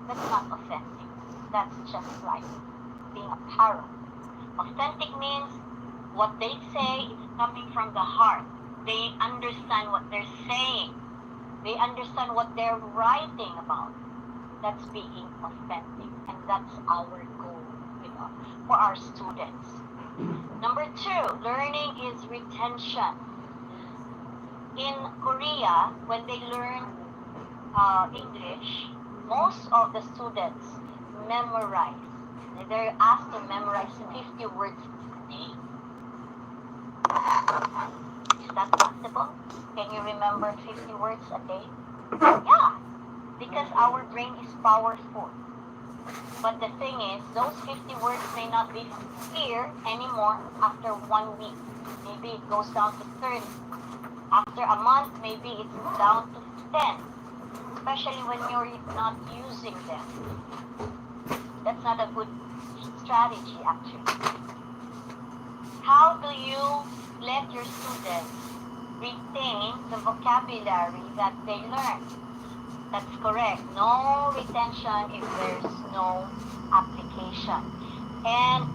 That's not authentic. That's just like being a parrot. Authentic means what they say is coming from the heart. They understand what they're saying. They understand what they're writing about. That's being authentic. And that's our goal, for our students. Number two, learning is retention. In Korea, when they learn English, most of the students memorize. They're asked to memorize 50 words a day. Is that possible? Can you remember 50 words a day? Yeah, because our brain is powerful. But the thing is, those 50 words may not be here anymore after 1 week. Maybe it goes down to 30. After a month, maybe it's down to 10. Especially when you're not using them. That's not a good strategy, actually. How do you let your students retain the vocabulary that they learn? That's correct. No retention if there's no application. And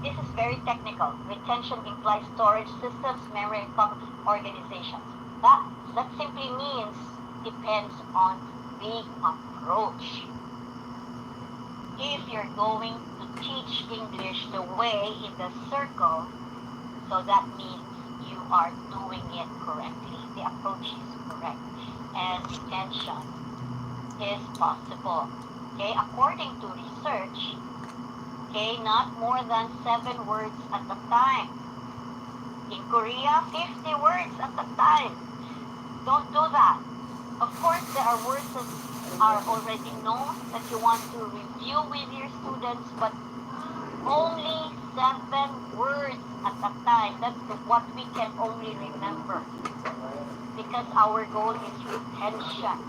this is very technical. Retention implies storage systems, memory, and organizations. That simply means depends on the approach. If you're going to teach English the way in the circle, so that means you are doing it correctly. The approach is correct. And retention is possible. Okay, according to research, okay, not more than 7 words at a time. In Korea, 50 words at a time. Don't do that. Of course, there are words that are already known that you want to review with your students, but only 7 words at a time. That's what we can only remember. Because our goal is retention.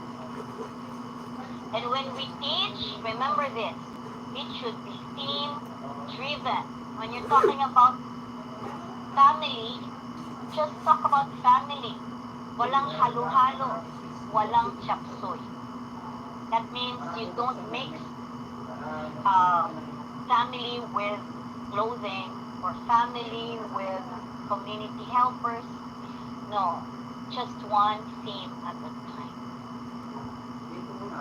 And when we teach, remember this, it should be theme-driven. When you're talking about family, just talk about family. Walang halo-halo, walang chapsuy. That means you don't mix family with clothing or family with community helpers. No, just one theme at a time.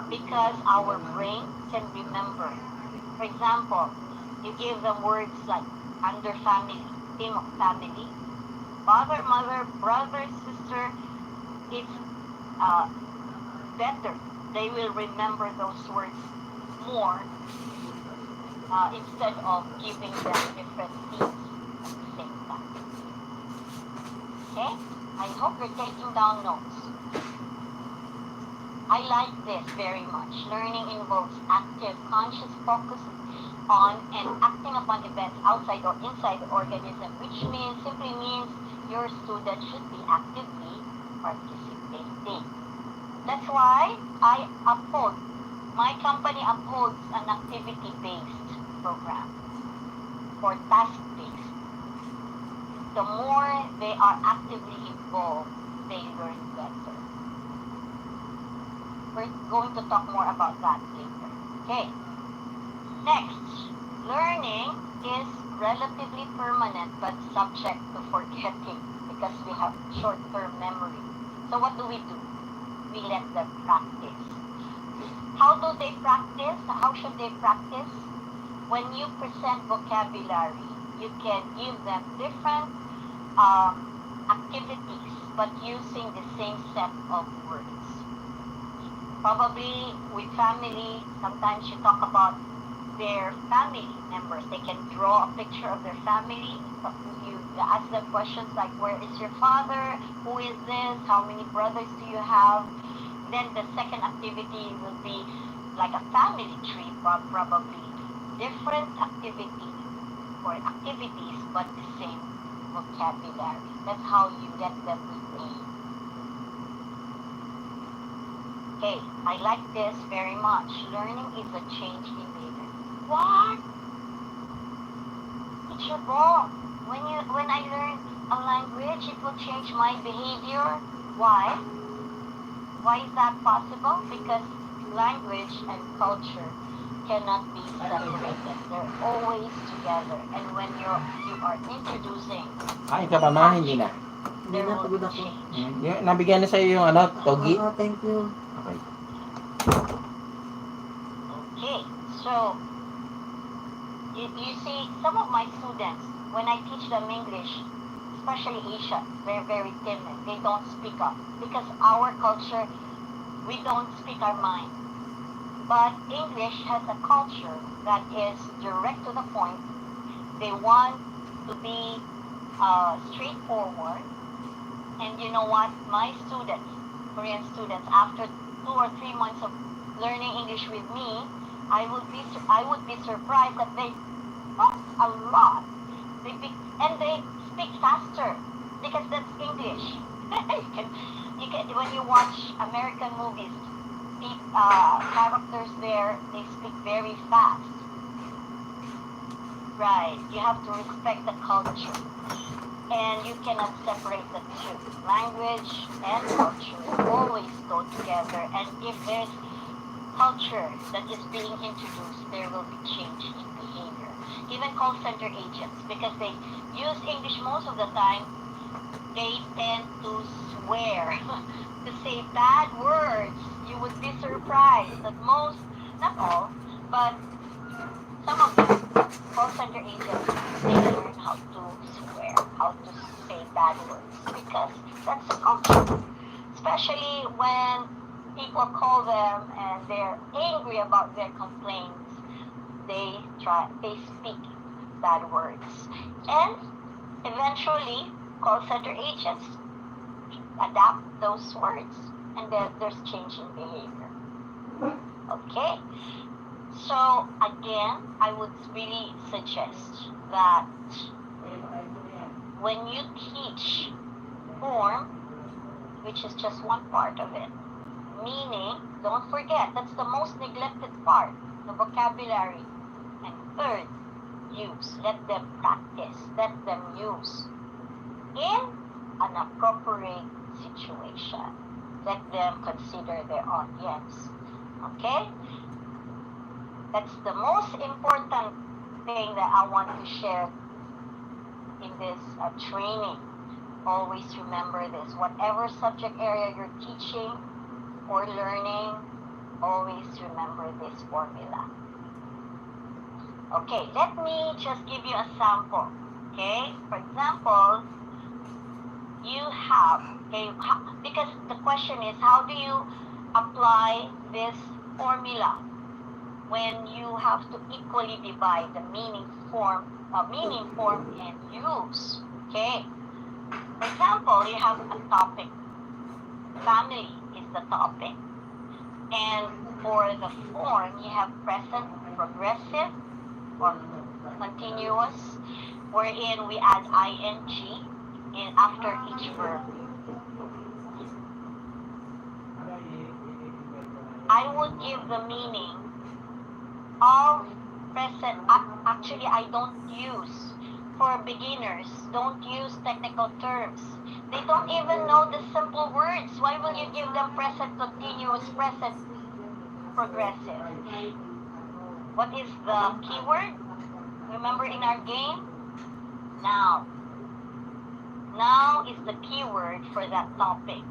Because our brain can remember. For example, you give them words like under family, theme of family, father, mother, brother, sister. It's better. They will remember those words more instead of giving them different themes at the same time. Okay? I hope you're taking down notes. I like this very much. Learning involves active, conscious focus on and acting upon events outside or inside the organism, which simply means your student should be actively participating. That's why my company upholds an activity-based program or task-based. The more they are actively involved, they learn better. We're going to talk more about that later. Okay. Next, learning is relatively permanent but subject to forgetting because we have short-term memory. So what do? We let them practice. How do they practice? How should they practice? When you present vocabulary, you can give them different activities but using the same set of words. Probably with family, sometimes you talk about their family members. They can draw a picture of their family. You ask them questions like, where is your father? Who is this? How many brothers do you have? Then the second activity will be like a family tree, probably. Different activity or activities, but the same vocabulary. That's how you let them retain. Okay, I like this very much. Learning is a change in behavior. What? Teacher Bo, when I learn a language, it will change my behavior. Why? Why is that possible? Because language and culture cannot be separated. They're always together. And when you are introducing Kain ka pa, ma? Hindi na. Hindi there na, will pagod be ako. change. Nabigyan na sa'yo yung togi. Oo, thank you. Okay. Okay, so you see, some of my students, when I teach them English, especially Asian, they're very timid. They don't speak up because our culture, we don't speak our mind. But English has a culture that is direct to the point. They want to be straightforward. And you know what? My students, Korean students, after 2 or 3 months of learning English with me, I would be surprised that they talk a lot. And they speak faster because that's English. you can when you watch American movies, the characters there, they speak very fast. Right, you have to respect the culture. And you cannot separate the two. Language and culture always go together. And if there's culture that is being introduced, there will be change in behavior. Even call center agents, because they use English most of the time, they tend to swear, to say bad words. You would be surprised that most, not all, but some of them, call center agents, they learn how to swear, how to say bad words, because that's the culture. Especially when people call them and they're angry about their complaints, they speak bad words. And eventually, call center agents adapt those words, and then there's change in behavior. Okay? So, again, I would really suggest that when you teach form, which is just one part of it, meaning, don't forget, that's the most neglected part, the vocabulary. And third, use. Let them practice. Let them use in an appropriate situation. Let them consider their audience. Okay? That's the most important thing that I want to share in this training. Always remember this. Whatever subject area you're teaching or learning, always remember this formula. Okay, let me just give you a sample. Okay, for example, you have, okay, because the question is, how do you apply this formula when you have to equally divide the meaning form, and use? Okay, for example, you have a topic. Family is the topic. And for the form, you have present, progressive, or continuous, wherein we add ing in after each verb. I would give the meaning of present. Actually, I don't use, for beginners, don't use technical terms. They don't even know the simple words. Why will you give them present continuous, present progressive? What is the keyword? Remember in our game? Now. Now is the keyword for that topic.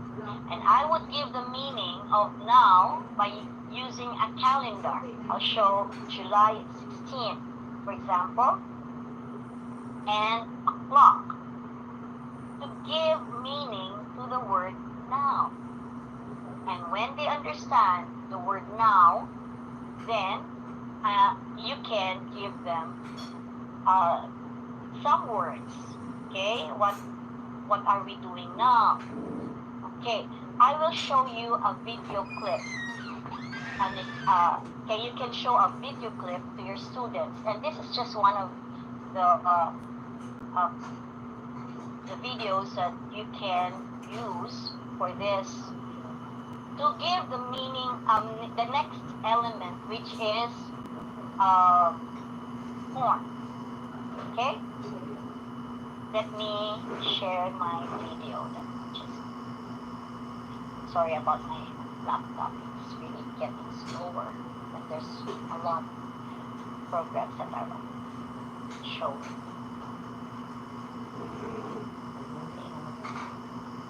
And I would give the meaning of now by using a calendar. I'll show July 16, for example, and a clock to give meaning to the word now. And when they understand the word now, then you can give them some words. Okay, what are we doing now? Okay, I will show you a video clip. And okay, you can show a video clip to your students. And this is just one of the videos that you can use for this to give the meaning, the next element, which is form. Okay? Let me share my video. Sorry about my laptop. It's really getting slower, but there's a lot of programs that are showing.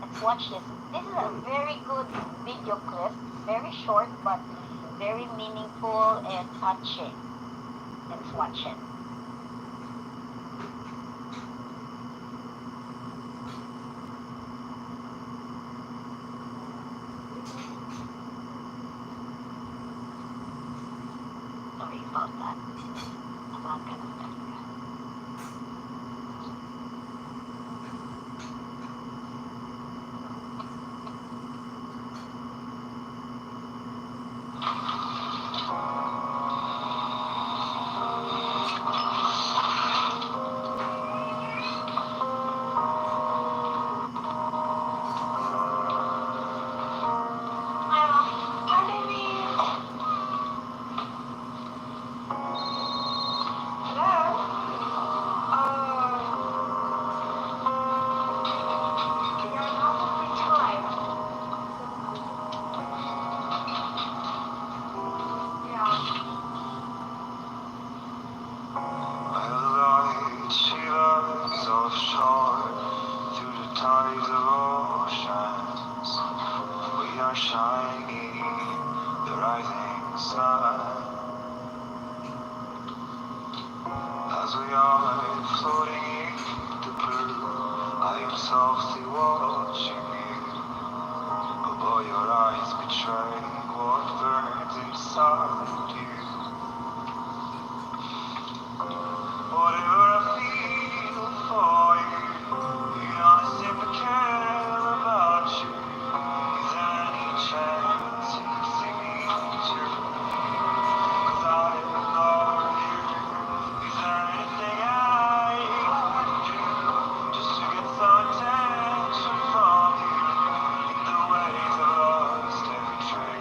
Let's watch this. This is a very good video clip. Very short, but very meaningful and touching. Let's watch it. Sorry about that. I'm not gonna tell you. Shining the rising sun as we are floating in the blue. I am softly watching you, although your eyes betray what burns inside you. Whatever I feel for you, you don't seem to care about you. Is there any chance you can see me too? 'Cause I love you. Is there anything I can do just to get some attention from you? In the ways of lust and betrayal.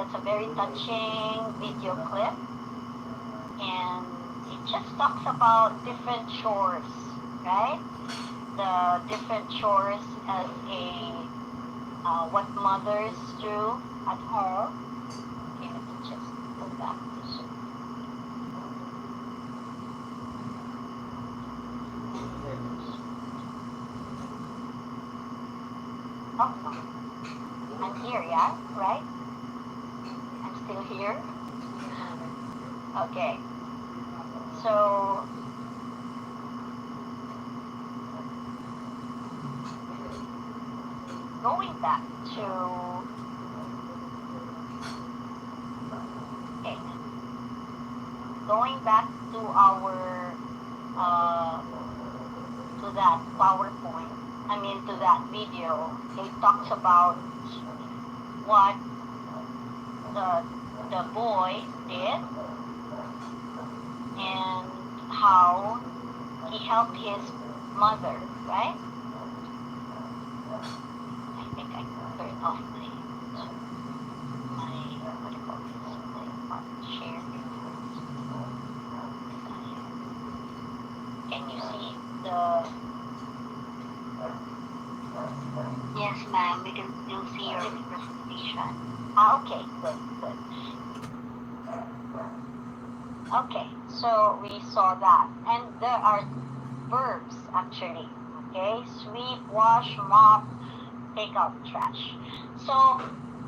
That's a very touching video clip, and it just talks about different chores, right? The different chores as a what mothers do at home. Okay, let me just go back to Zoom. Oh, I'm here, yeah, right? I'm still here. Okay, so going back to okay, going back to our to that PowerPoint. I mean to that video. It talks about what the boy did and how he helped his mother, right? I think I turned off my what do you call this? My share. Can you see the? Yes, ma'am. We can still see your presentation. Okay, good, good. Okay, so we saw that, and there are verbs actually. Okay, sweep, wash, mop, take out trash. So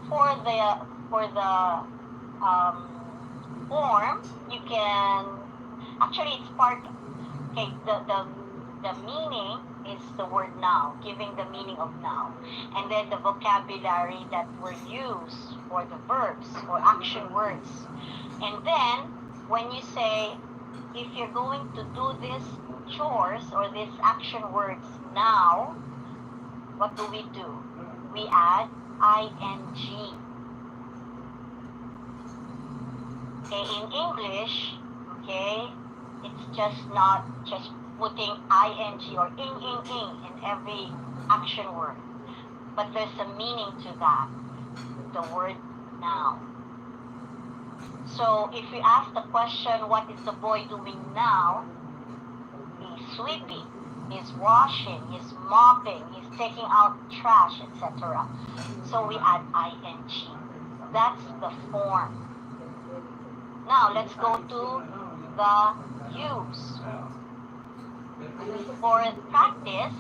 for the form, you can actually it's part. Okay, the meaning is the word now, giving the meaning of now, and then the vocabulary that were used for the verbs or action words, and then when you say if you're going to do this chores or these action words now, what do? We add ing. Okay, in English, okay, it's just not just putting ing or ing in every action word, but there's a meaning to that, the word now. So if we ask the question, what is the boy doing now? He's sweeping, he's washing, he's mopping, he's taking out trash, etc. So we add ing. That's the form. Now let's go to the use. For practice,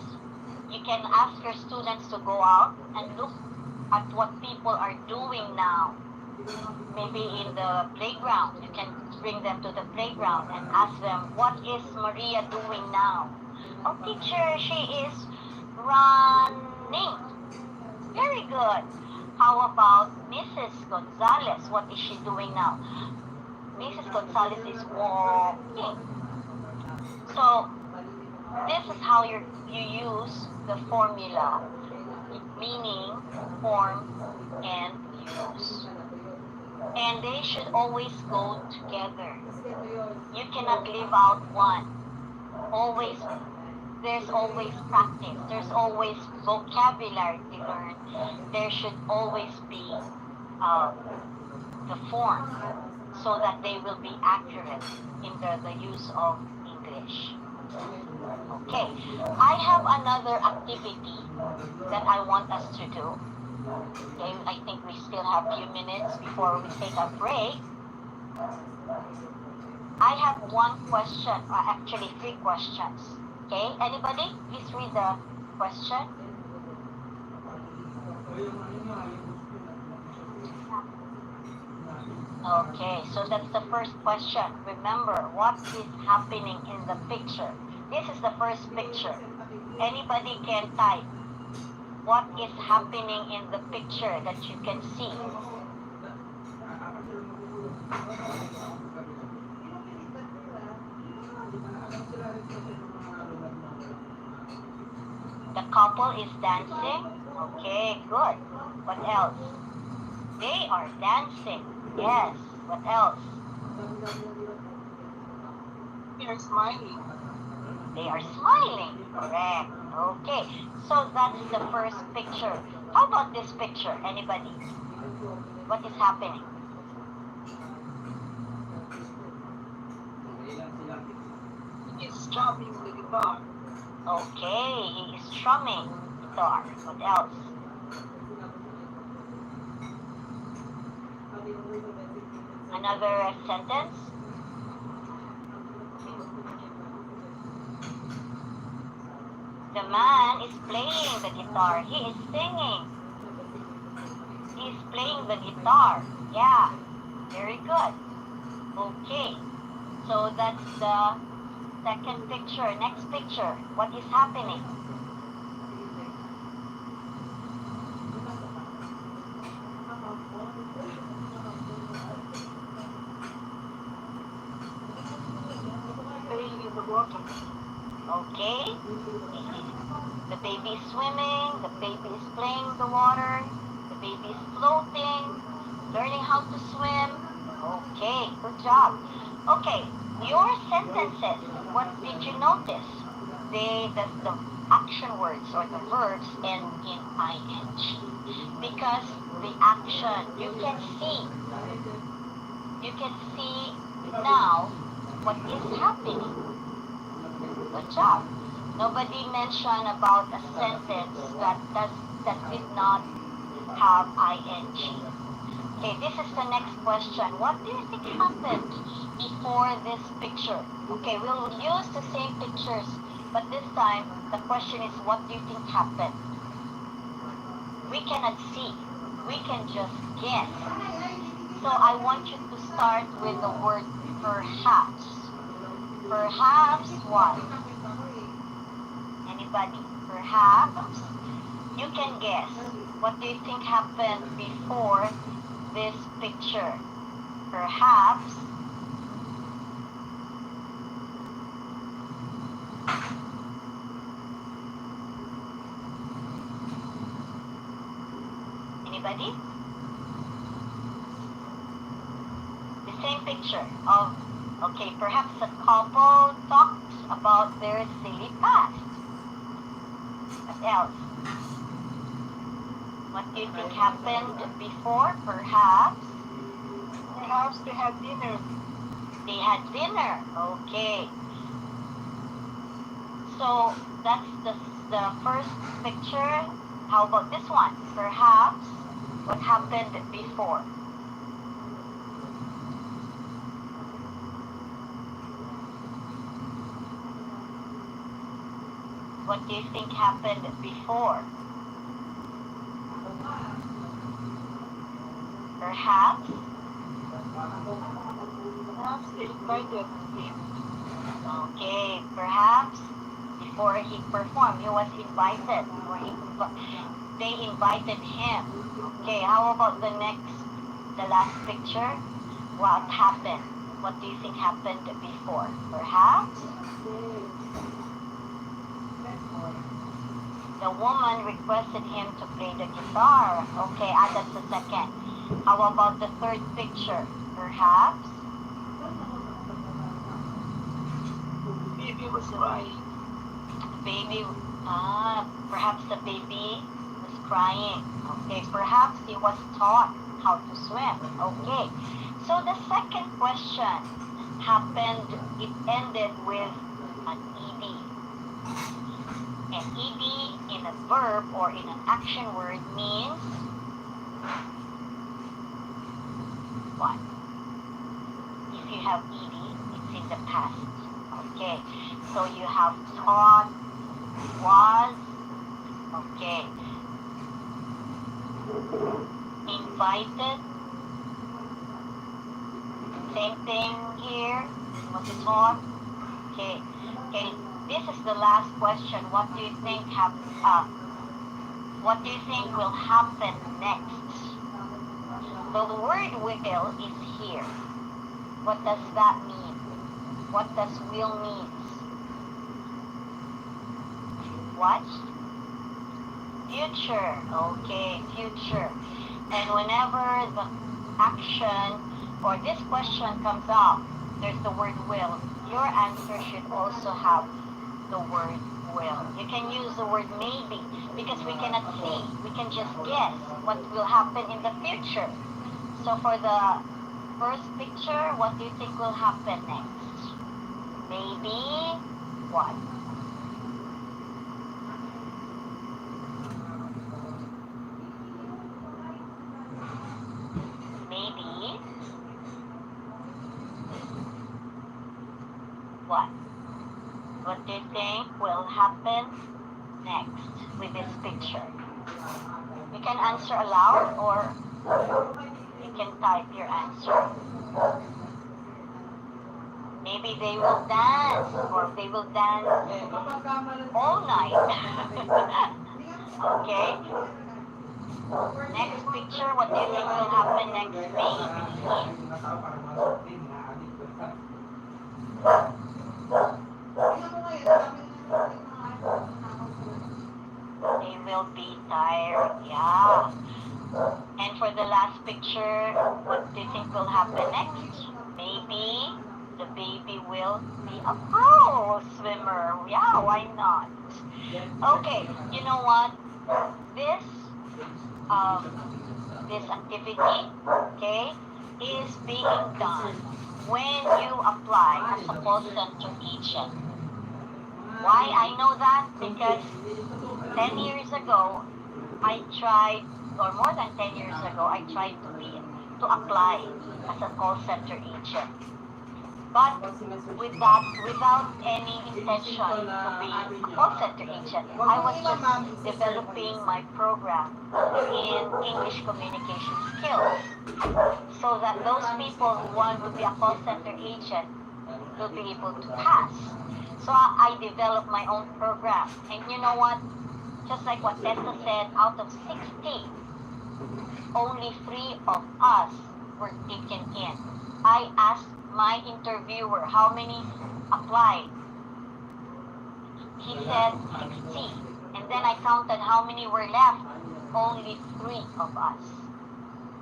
you can ask your students to go out and look at what people are doing now. Maybe in the playground, you can bring them to the playground and ask them, what is Maria doing now? Oh, teacher, she is running. Very good. How about Mrs. Gonzalez? What is she doing now? Mrs. Gonzalez is walking. So this is how you use the formula, meaning, form, and use. And they should always go together. You cannot leave out one. Always, there's always practice. There's always vocabulary to learn. There should always be the form so that they will be accurate in the use of English. Okay, I have another activity that I want us to do. Okay, I think we still have a few minutes before we take a break. I have one question, or actually 3 questions. Okay, anybody? Please read the question. Okay, so that's the first question. Remember, what is happening in the picture? This is the first picture. Anybody can type. What is happening in the picture that you can see? The couple is dancing. Okay, good. What else? They are dancing. Yes. What else? You're smiling. They are smiling. Correct. Okay. So that's the first picture. How about this picture? Anybody? What is happening? He's strumming the guitar. Okay, he is strumming guitar. What else? Another sentence? The man is playing the guitar. He is singing. He is playing the guitar. Yeah, very good. Okay, so that's the second picture. Next picture. What is happening? Playing in the water. Okay. The baby is swimming. The baby is playing the water. The baby is floating, learning how to swim. Okay, good job. Okay, your sentences. What did you notice? The action words or the verbs end in ing because the action you can see now what is happening. Good job. Nobody mentioned about a sentence that did not have ing. Okay, this is the next question. What do you think happened before this picture? Okay, we'll use the same pictures, but this time the question is what do you think happened? We cannot see. We can just guess. So I want you to start with the word perhaps. Perhaps what? Anybody? Perhaps? You can guess. What do you think happened before this picture? Perhaps. Anybody? The same picture of, okay, perhaps a couple talks about their silly past. What else? What do you think happened before? Perhaps Perhaps they had dinner. they had dinner. Okay. So that's the first picture. How about this one? Perhaps what happened before? What do you think happened before? Perhaps. Perhaps they invited him. Okay, perhaps before he performed, he was invited, or they invited him. Okay, how about the last picture? What happened? What do you think happened before? Perhaps the woman requested him to play the guitar. Okay, that's the second. How about the third picture? Perhaps Baby was crying. baby, perhaps the baby was crying. Okay, perhaps he was taught how to swim. Okay, so the second question happened, it ended with an ed. An ed in a verb or in an action word means what? If you have ed, it's in the past. Okay, so you have taught, was, okay, invited, same thing here, was taught. Okay, okay, this is the last question. What do you think what do you think will happen next? So the word will is here. What does that mean? What does will mean? What? Future. Okay, future. And whenever the action or this question comes up, there's the word will. Your answer should also have the word will. You can use the word maybe because we cannot see. We can just guess what will happen in the future. So for the first picture, what do you think will happen next? Maybe what? Maybe what? What do you think will happen next with this picture? You can answer aloud or you can type your answer. Maybe they will dance or they will dance all night. Okay? Next picture, what do you think will happen next? They will be tired, yeah. And for the last picture, what do you think will happen next? Maybe the baby will be a pro swimmer. Yeah, why not? Okay, you know what? This this activity, okay, is being done when you apply as a call center agent. Why I know that? Because 10 years ago, I tried, or more than 10 years ago, I tried to apply as a call center agent. But without any intention to be a call center agent, I was just developing my program in English communication skills so that those people who want to be a call center agent will be able to pass. So I developed my own program. And you know what? Just like what Tessa said, out of 60, only 3 of us were taken in. I asked my interviewer how many applied. He said 60. And then I counted how many were left. Only 3 of us.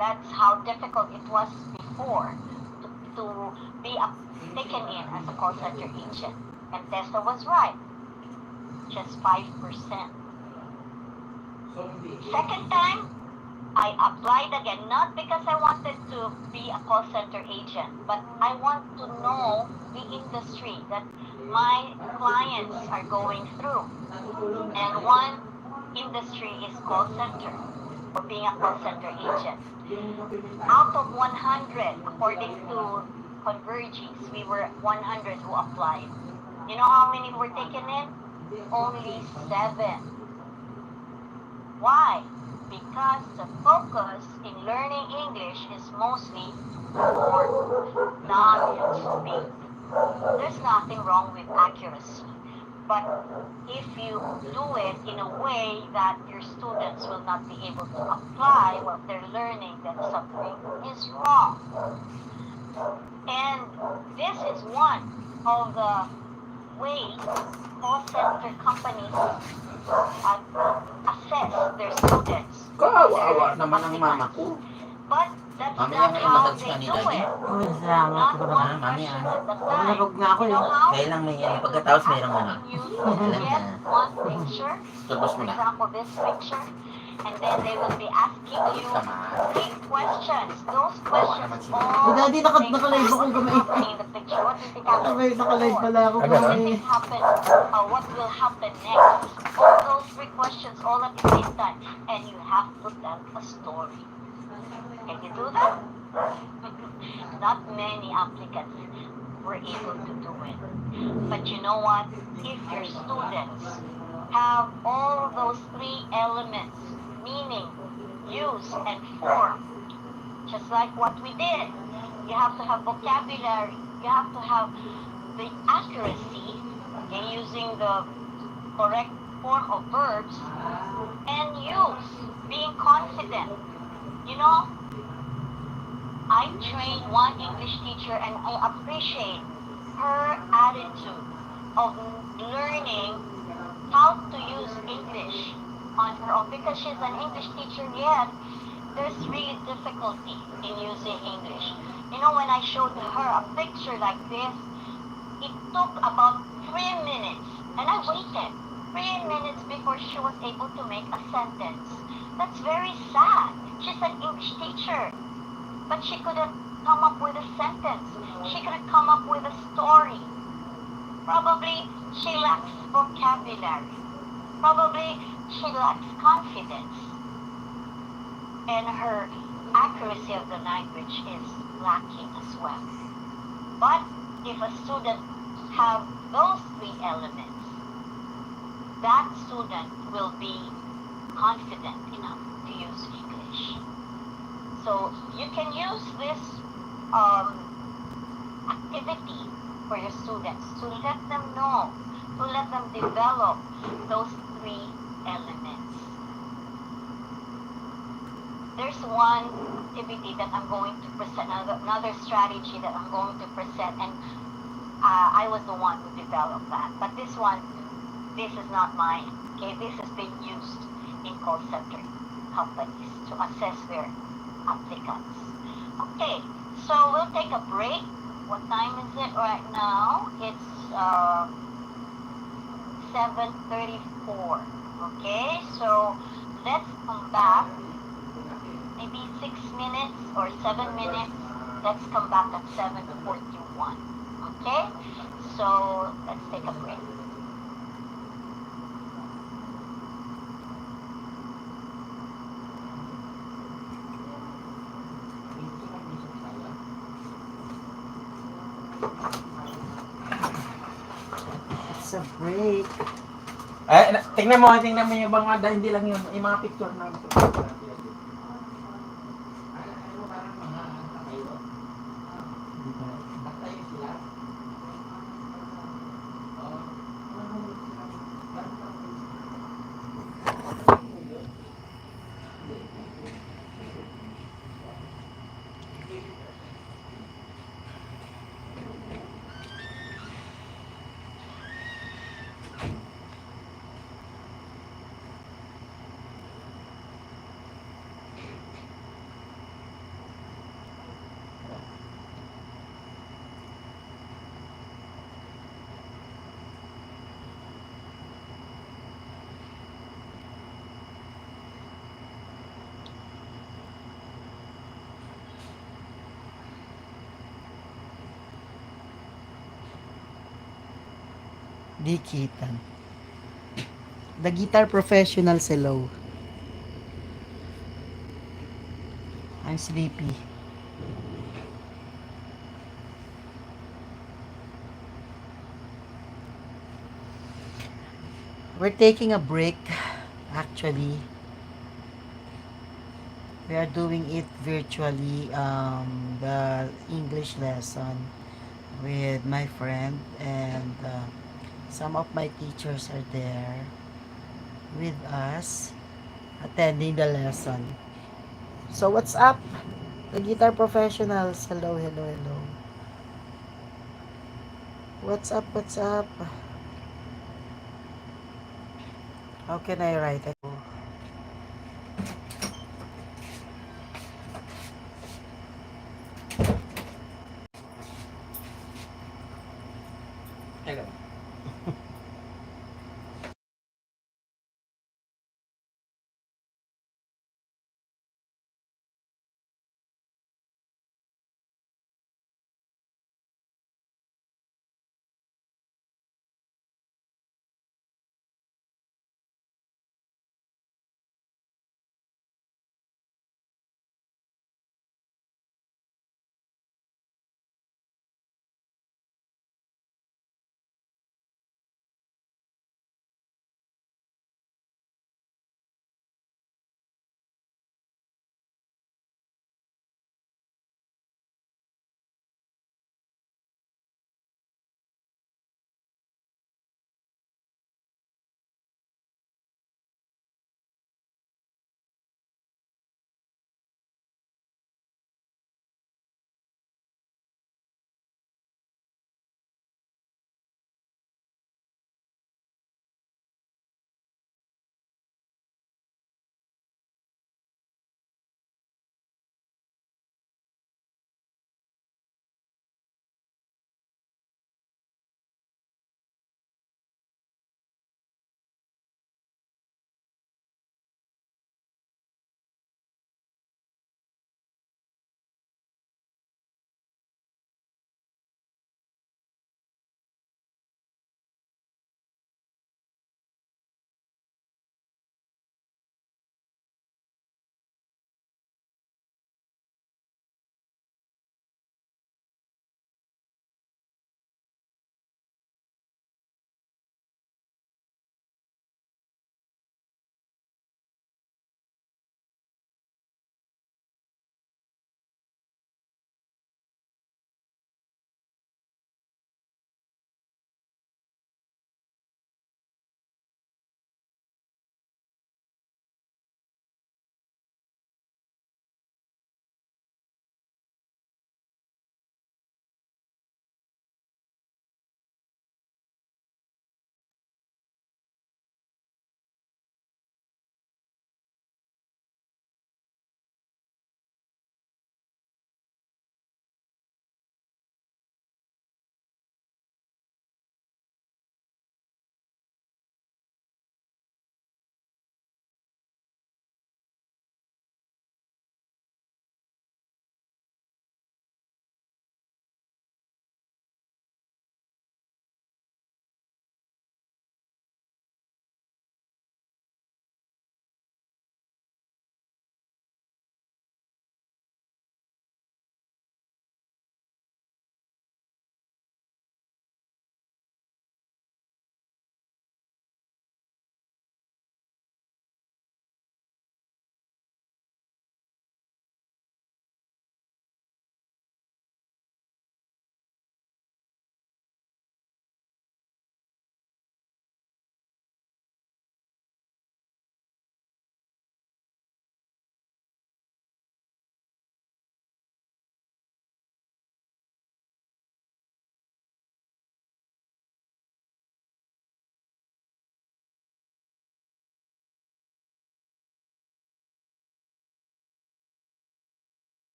That's how difficult it was before to be taken in as a call center agent. And Tessa was right. Just 5%. Second time, I applied again, not because I wanted to be a call center agent, but I want to know the industry that my clients are going through. And one industry is call center, or being a call center agent. Out of 100, according to Converges, we were 100 who applied. You know how many were taken in? Only 7. Why? Because the focus in learning English is mostly for non-speak. There's nothing wrong with accuracy. But if you do it in a way that your students will not be able to apply what they're learning, then something is wrong. And this is one of the ways call center companies assess their students. Kawawa naman ang mama ko. But that's Mami, not may how massage they ka ni do Daddy? it. Oh, salamat Not ko one naman. Mami, question ano? at a time. Nalabog na ako You yun. know how? Kaya lang may pagkatapos mayroong ano. You Alam get na. one picture, Tapos mo for na. example, this picture, and then they will be asking you Tama. 3 questions. Those Kawawa questions naman sila. all Daddy, nakalive ako what is kumain. happening in the picture. What is happening Sabay, nakalive pala ako Ah, ganun? What kumain. is happen? What will happen next? All those 3 questions all at the same time, and you have to tell a story. Can you do that? Not many applicants were able to do it. But you know what? If your students have all those 3 elements, meaning, use, and form, just like what we did, you have to have vocabulary, you have to have the accuracy in using the correct form of verbs, and use, being confident. You know, I trained one English teacher and I appreciate her attitude of learning how to use English on her own because she's an English teacher, yet there's really difficulty in using English. You know, when I showed her a picture like this, it took about 3 minutes And I waited 3 minutes before she was able to make a sentence. That's very sad. She's an English teacher, but she couldn't come up with a sentence. She couldn't come up with a story. Probably she lacks vocabulary. Probably she lacks confidence. And her accuracy of the language is lacking as well. But if a student have those three elements, that student will be confident enough to use English. So you can use this activity for your students to let them know, to let them develop those three elements. There's one activity that I'm going to present, another strategy that I'm going to present, and I was the one who developed that. But this one, this is not mine. Okay, this is being used in call center companies to assess their applicants. Okay, so we'll take a break. What time is it right now? It's 7:34. Okay, so let's come back. Maybe 6 minutes or 7 minutes. Let's come back at 7:41. Okay, so let's take a break. It's a break. Tingnan mo yung mga, hindi lang yung mga picture na. Dikitan. The guitar professionals, hello. I'm sleepy. We're taking a break, actually. We are doing it virtually, the English lesson with my friend, and some of my teachers are there with us attending the lesson. So what's up? The guitar professionals. Hello, hello, hello. What's up? What's up? How can I write it? Hello.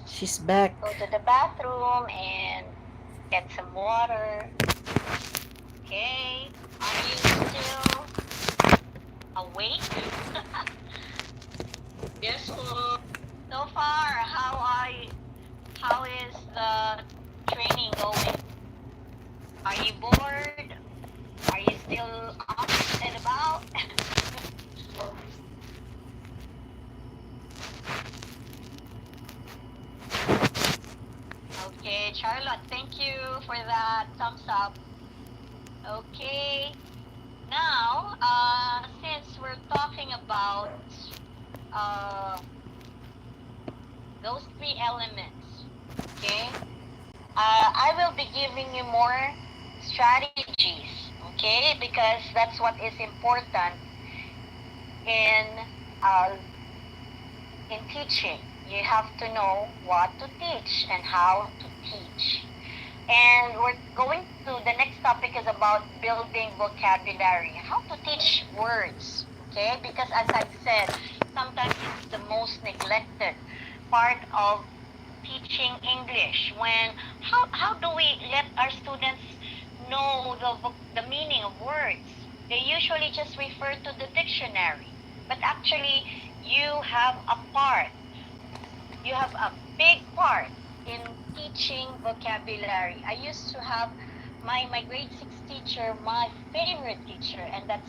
She's back. Go to the bathroom and get some water. Okay. Are you still awake? Yes po. So far, how is the training going? Are you bored? Are you still up and about? Okay, Charlotte, thank you for that thumbs up. Okay. Now, since we're talking about uh, those three elements, okay, I will be giving you more strategies, okay, because that's what is important in uh, in teaching. You have to know what to teach and how to teach. And we're going to the next topic is about building vocabulary, how to teach words. Okay, because as I've said, sometimes it's the most neglected part of teaching English. When how do we let our students know the meaning of words? They usually just refer to the dictionary, but actually you have a big part in teaching vocabulary. I used to have my grade 6 teacher, my favorite teacher, and that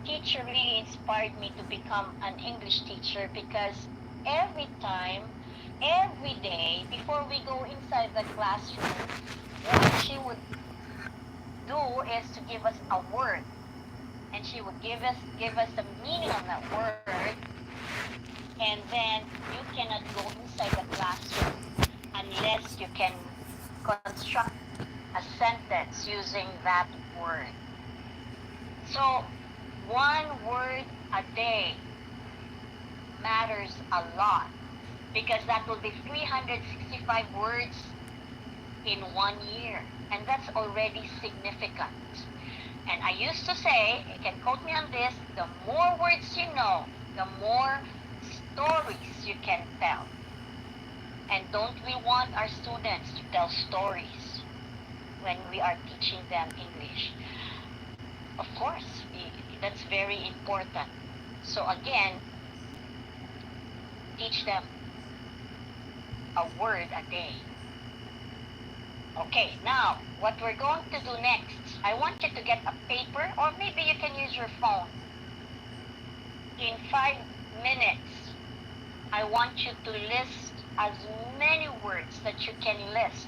teacher really inspired me to become an English teacher because every time, every day, before we go inside the classroom, what she would do is to give us a word, and she would give us the meaning of that word, and then you cannot go inside the classroom unless you can construct a sentence using that word. So, one word a day matters a lot because that will be 365 words in 1 year. And that's already significant. And I used to say, you can quote me on this, the more words you know, the more stories you can tell. And don't we want our students to tell stories when we are teaching them English? Of course, that's very important. So again, teach them a word a day. Okay, now what we're going to do next, I want you to get a paper or maybe you can use your phone. In 5 minutes, I want you to list as many words that you can list.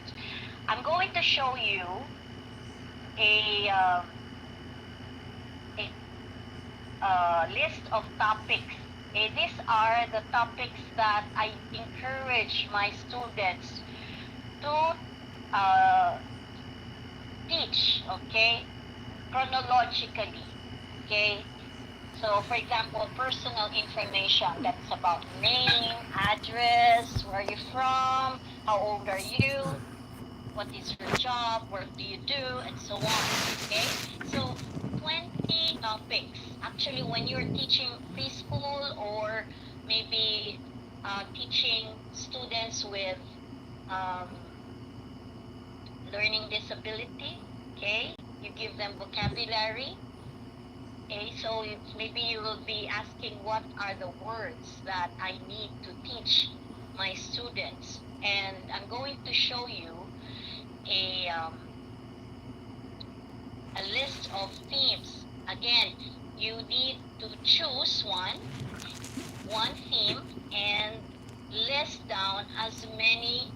I'm going to show you a, um, a list of topics. These are the topics that I encourage my students to uh, teach, okay, chronologically, okay. So, for example, personal information, that's about name, address, where are you from, how old are you, what is your job, what do you do, and so on. Okay? So 20 topics. Actually, when you're teaching preschool or maybe teaching students with um, learning disability, okay, you give them vocabulary. Okay, so maybe you will be asking what are the words that I need to teach my students, and I'm going to show you a um, a list of themes. Again, you need to choose one theme, and list down as many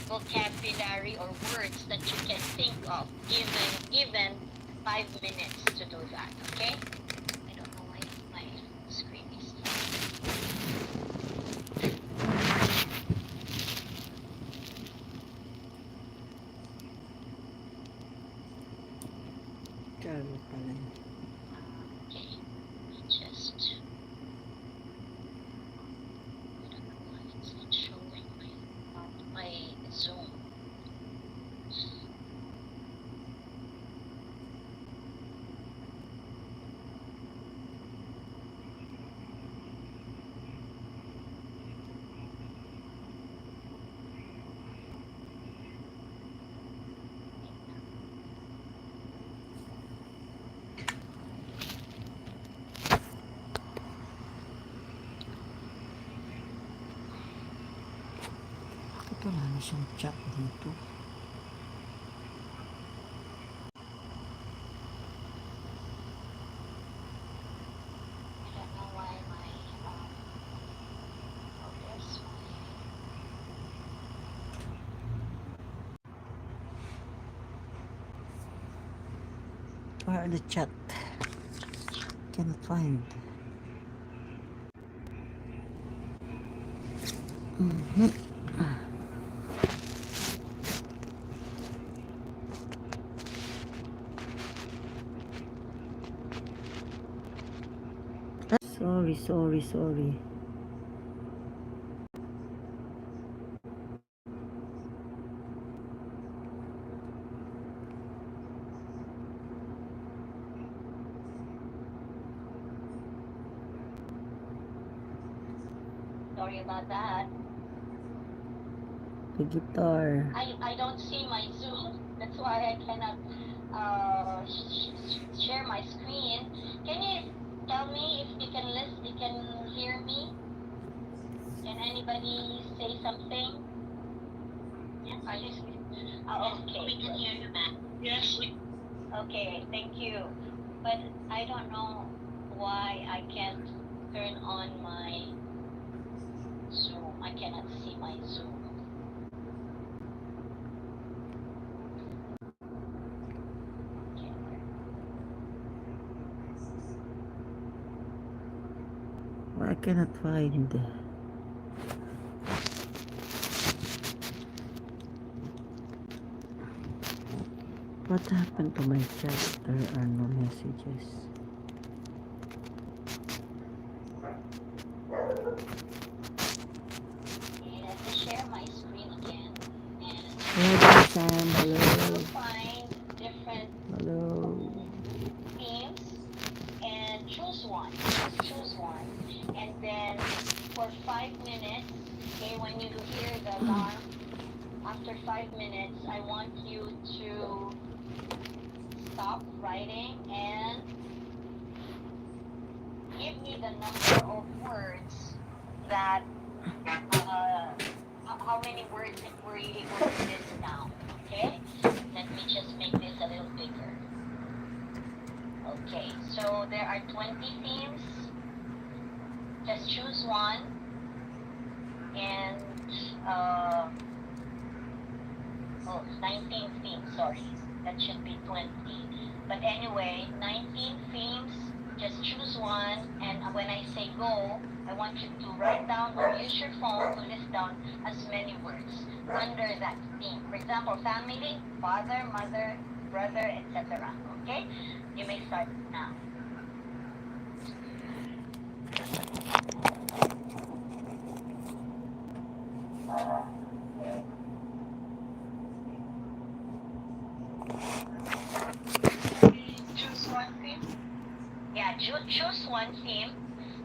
vocabulary or words that you can think of, given 5 minutes to do that. Okay? I don't know why my screen is. Karo pala yun. Okay. Just I don't know why it's not showing my Zoom. Bakit wala na siyang chat dito? I don't know why my oh, there's Where are the chat? Cannot find. Sorry. sorry about that. The guitar. I don't see my Zoom. That's why I cannot share my screen. Can you tell me if you can listen? You can hear me? Can anybody say something? Yes. Okay. We can hear you, ma'am. Yes. Okay. Thank you. But I don't know why I can't turn on my Zoom. I cannot see my Zoom. I cannot find. What happened to my chat? There are no messages. And I have to share my screen again. And Hello, Sam. you'll Hello. find different Hello. themes and choose one. Just choose one. And then for 5 minutes, okay, when you hear the alarm, after 5 minutes, I want you to stop writing and give me the number of words that, how many words were you able to list down, okay? Let me just make this a little bigger. Okay, so there are 20 themes. Just choose one. And, 19 themes, sorry. That should be 20. But anyway, 19 themes, just choose one. And when I say go, I want you to write down or use your phone to list down as many words under that theme. For example, family, father, mother, brother, etc. Okay? You may start now. Choose one thing. Yeah, choose one theme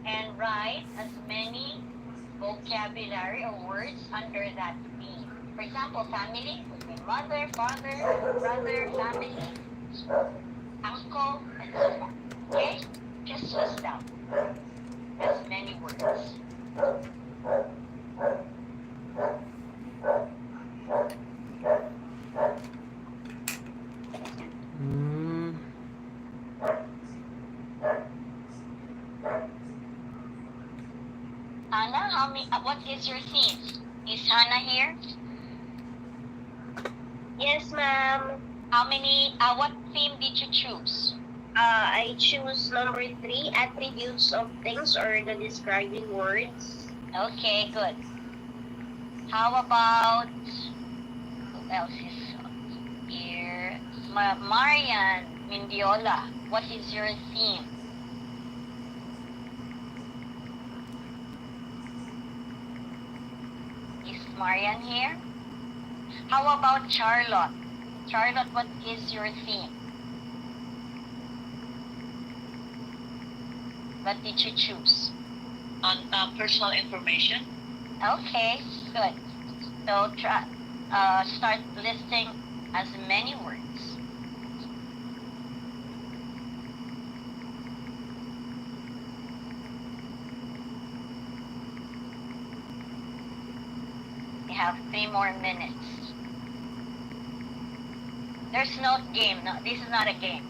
and write as many vocabulary or words under that theme. For example, family would be mother, father, brother, family, uncle, and so on. Okay? Just list down as many words. Hannah, what is your theme? Is Hannah here? Yes, ma'am. What theme did you choose? I choose number 3, attributes of things or the describing words. Okay, good. How about, who else is here? Marian Mindiola, what is your theme? Is Marian here? How about Charlotte? Charlotte, what is your theme? What did you choose? On personal information. Okay, good. So start listing as many words. We have 3 more minutes. There's no game. No, this is not a game.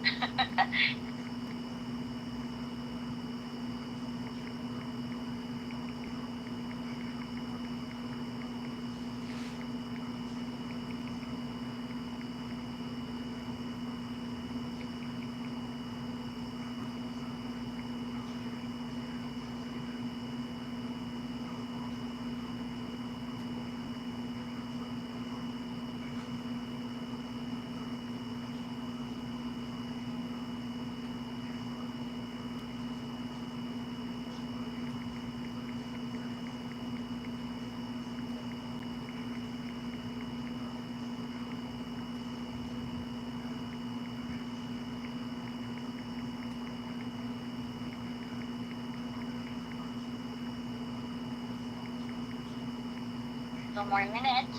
No more minutes.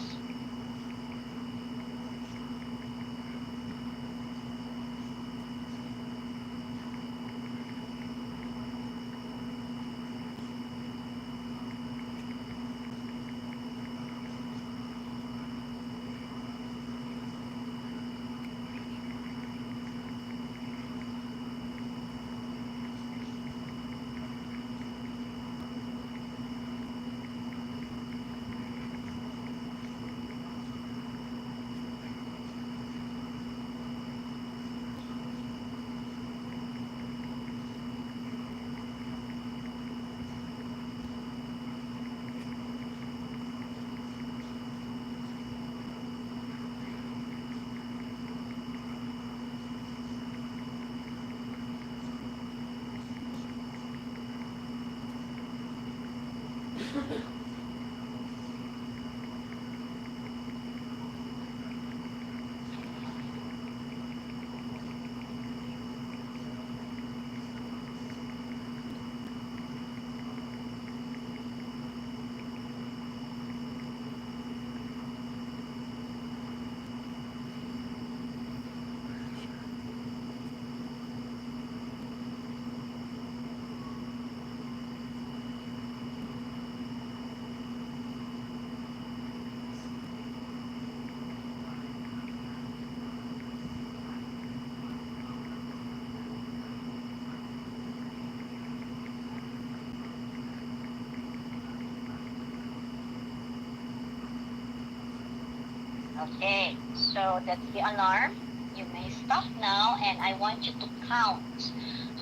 Okay, so that's the alarm. You may stop now, and I want you to count.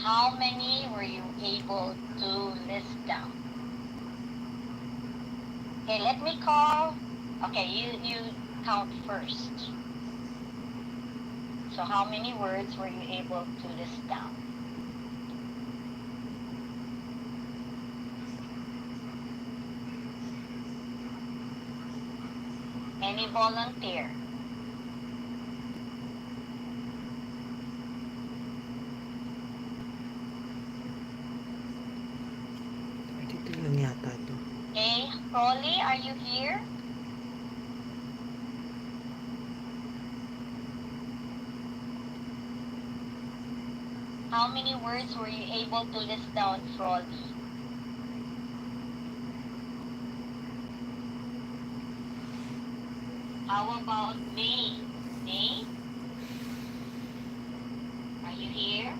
How many were you able to list down? Okay, let me call. Okay, you count first. So how many words were you able to list down? Any volunteer? Dito lang yata to. Okay, Rolly, are you here? How many words were you able to list down, Rolly? How about May? May? Are you here?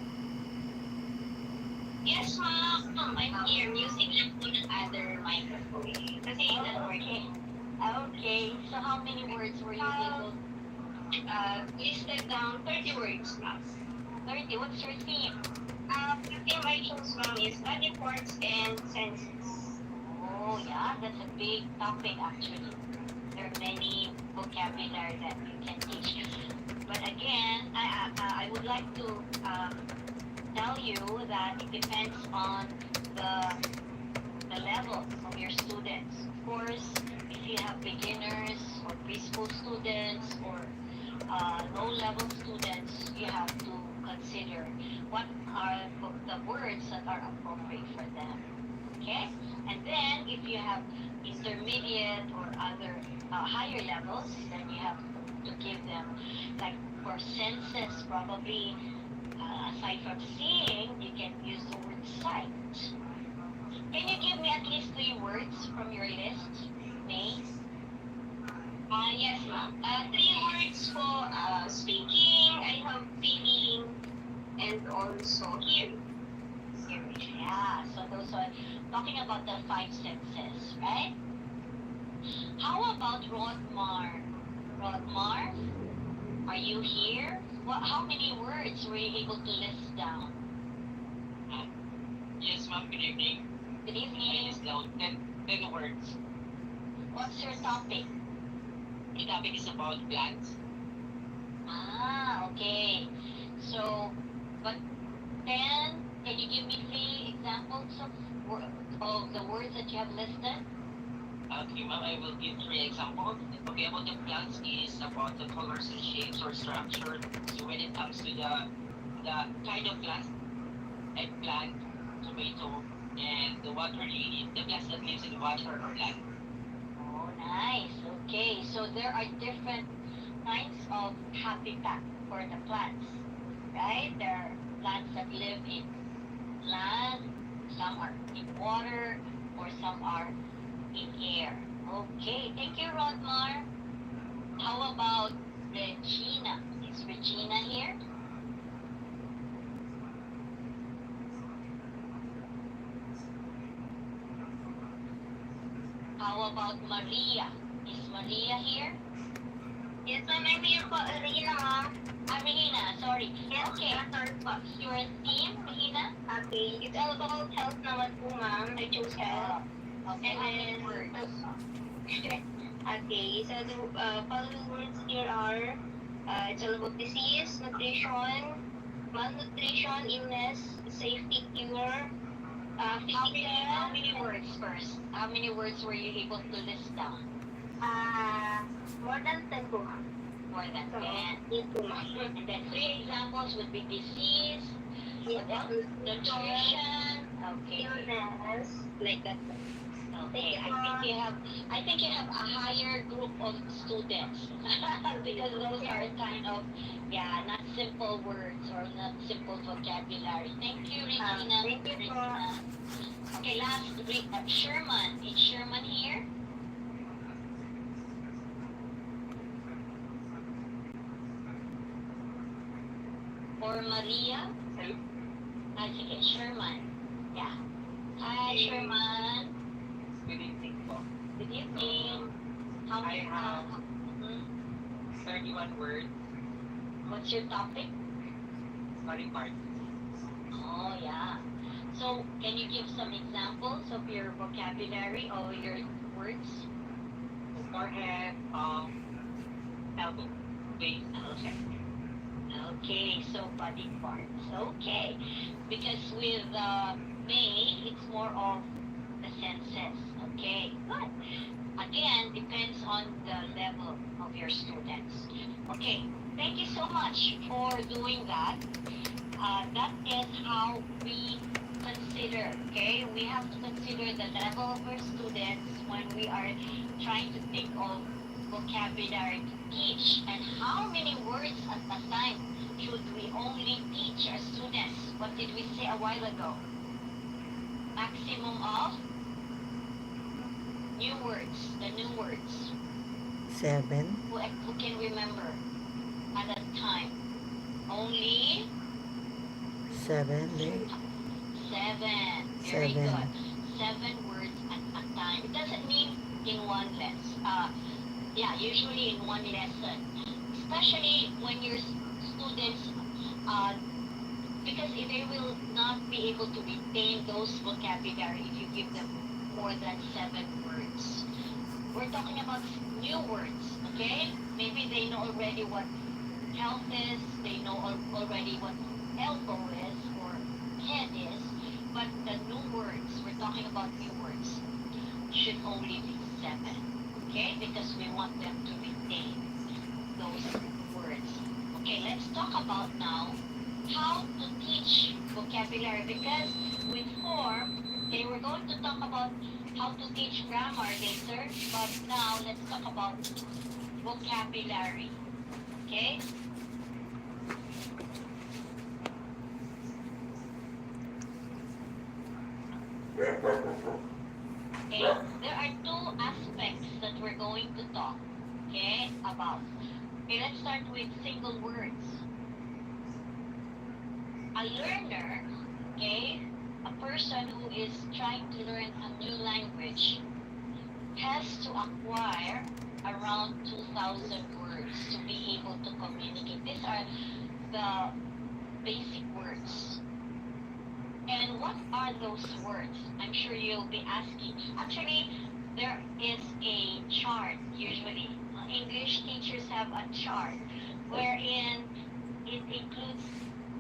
Yes, ma'am. I'm here. Using lang po ng other microphone. Kasi yun ang working. Okay, so how many words were you able? Listed down 30 words, ma'am. 30. What's your theme? The theme I chose, ma'am, is body parts and senses. Oh, yeah, that's a big topic actually. There are many vocabulary that you can teach. But again, I would like to tell you that it depends on the level of your students. Of course, if you have beginners or preschool students or low-level students, you have to consider what are the words that are appropriate for them. Okay? And then, if you have intermediate or other higher levels, then you have to give them, like for senses, probably aside from seeing, you can use the word sight. Can you give me at least 3 words from your list, May? Yes, ma'am. Three words for speaking, I have feeling, and also hearing. Yeah, so those are talking about the five senses, right? How about Rodmar? Rodmar, are you here? How many words were you able to list down? Yes, ma'am. Good evening. Good I evening. list down 10 words. What's your topic? The topic is about plants. Ah, okay. So, but then, can you give me three examples of the words that you have listed? Okay, ma'am. I will give three examples. Okay, about the plants is about the colors and shapes or structure. So when it comes to the kind of plants, eggplant, tomato, and the water lily, the plants that lives in water or land. Oh, nice. Okay, so there are different kinds of habitat for the plants, right? There are plants that live in land, some are in water, or some are in air. Okay, thank you, Rodmar. How about Regina? Is Regina here? How about Maria? Is Maria here? Yes, ma'am. I'm here po. Regina, ma'am. Regina, sorry. Yes, Okay, sorry po. your theme, Regina? Okay, it's all about health naman po, ma'am. I chose health. Okay, And how many then, words? okay, so the following words here are, it's all about disease, nutrition, malnutrition, illness, safety, cure, How many physical, words first? How many words were you able to list down? more than 10 po, ma'am. More than So, 10. 8 po, ma'am. And then three examples would be disease, Yes, what else? Nutrition. Okay. illness, like that po. Okay. I think you have a higher group of students because those are kind of not simple words or not simple vocabulary. Thank you, Regina. Thank you po. Regina. Okay, last Sherman. Is Sherman here? Or Maria? Hello? Sige, Sherman. Yeah. Hi, Sherman. Good evening po. Good evening. How I have mhm. 31 words. What's your topic? Sorry, part. Oh, yeah. So, can you give some examples of your vocabulary or your words? Forehead, elbow, waist. Okay. Okay, so body parts. Okay. Because with May, it's more of the senses. Okay, good. Again, depends on the level of your students. Okay, thank you so much for doing that. That is how we consider, okay? We have to consider the level of our students when we are trying to think of vocabulary to teach and how many words at a time should we only teach our students. What did we say a while ago? Maximum of new words, the new words. 7. Who can remember at that time? Only 7. Link. 7. Very 7. good. 7 words at a time. It doesn't mean in one lesson. Usually in one lesson. Especially when your students, because if they will not be able to retain those vocabulary if you give them more than 7 words. We're talking about new words, okay? Maybe they know already what health is, they know already what elbow is or head is, but the new words, we're talking about new words, should only be 7, okay? Because we want them to retain those words. Okay, let's talk about now how to teach vocabulary because with form, okay, we're going to talk about how to teach grammar later, but now let's talk about vocabulary, okay? Okay, there are two aspects that we're going to talk. Okay, about. Okay, let's start with single words. A learner, okay, a person who is trying to learn a new language has to acquire around 2,000 words to be able to communicate. These are the basic words. And what are those words? I'm sure you'll be asking. Actually, there is a chart usually. English teachers have a chart wherein it includes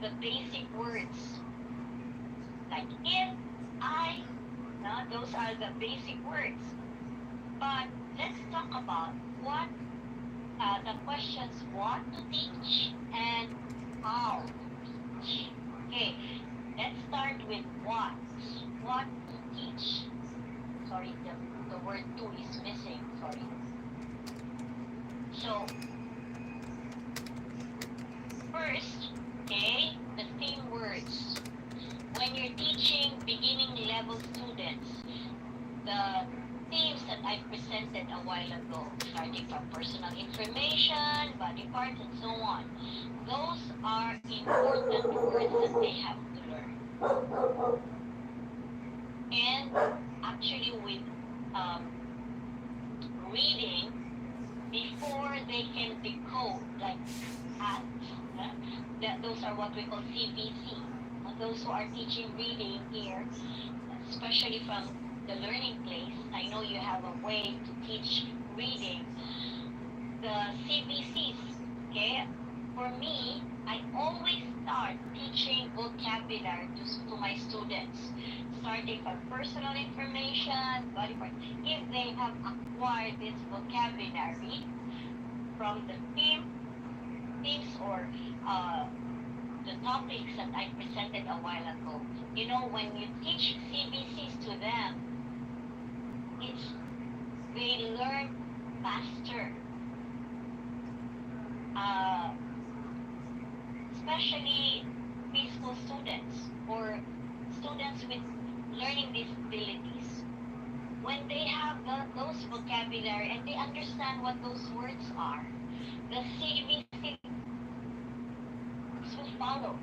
the basic words like if, I, no, those are the basic words. But let's talk about what the questions what to teach and how to teach. Okay, let's start with what. What to teach. Sorry, the word to is missing. Sorry. So, first, okay, the theme words. When you're teaching beginning level students, the themes that I presented a while ago, starting from personal information, body parts, and so on, those are important words that they have to learn. And actually with reading, before they can decode, like at, those are what we call CVC. Those who are teaching reading here, especially from the learning place, I know you have a way to teach reading. The CVCs, okay? For me, I always start teaching vocabulary to my students, starting from personal information, body parts. If they have acquired this vocabulary from the themes or the topics that I presented a while ago, you know, when you teach CBCs to them, they learn faster. Especially preschool students or students with learning disabilities. When they have those vocabulary and they understand what those words are, the CBC will follow.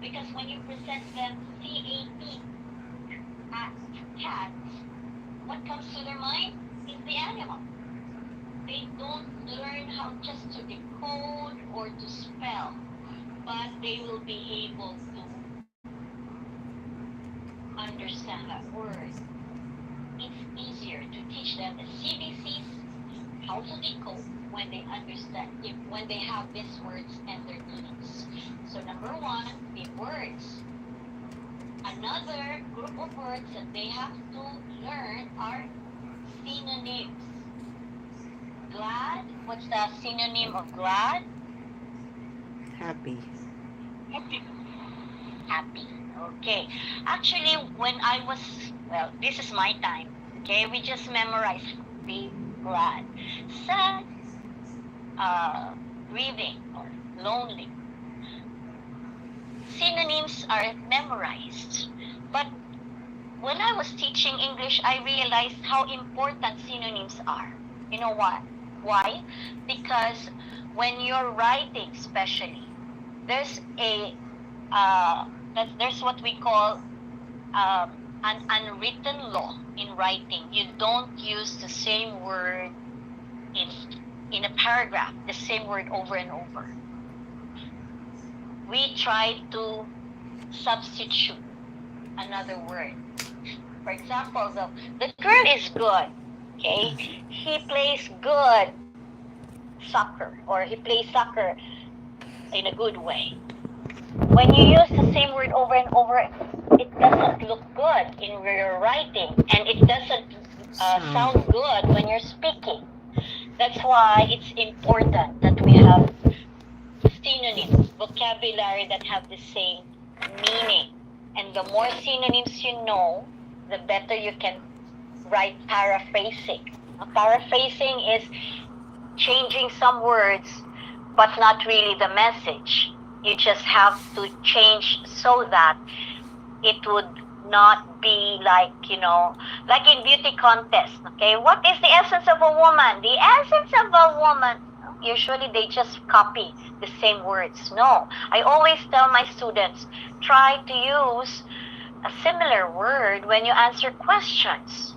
Because when you present them CAT, cat, what comes to their mind is the animal. They don't learn how just to decode or to spell, but they will be able to understand that word. It's easier to teach them the CBCs, how to decode when they understand, when they have these words and their meanings. So number one, the words. Another group of words that they have to learn are synonyms. Glad, what's the synonym of glad? Happy. Happy. Happy. Okay. Actually, when I was, well, this is my time. Okay, we just memorized happy, glad, sad, grieving, or lonely. Synonyms are memorized. But when I was teaching English, I realized how important synonyms are. You know what? Why? Because when you're writing, especially, there's there's what we call an unwritten law in writing. You don't use the same word in a paragraph, the same word over and over. We try to substitute another word. For example, the girl is good. Okay, he plays good soccer, or he plays soccer in a good way. When you use the same word over and over, it doesn't look good in your writing, and it doesn't sound good when you're speaking. That's why it's important that we have synonyms, vocabulary that have the same meaning. And the more synonyms you know, the better you can write paraphrasing. Paraphrasing is changing some words, but not really the message. You just have to change so that it would not be like, like in beauty contest. Okay, what is the essence of a woman? The essence of a woman, usually they just copy the same words. No, I always tell my students, try to use a similar word when you answer questions.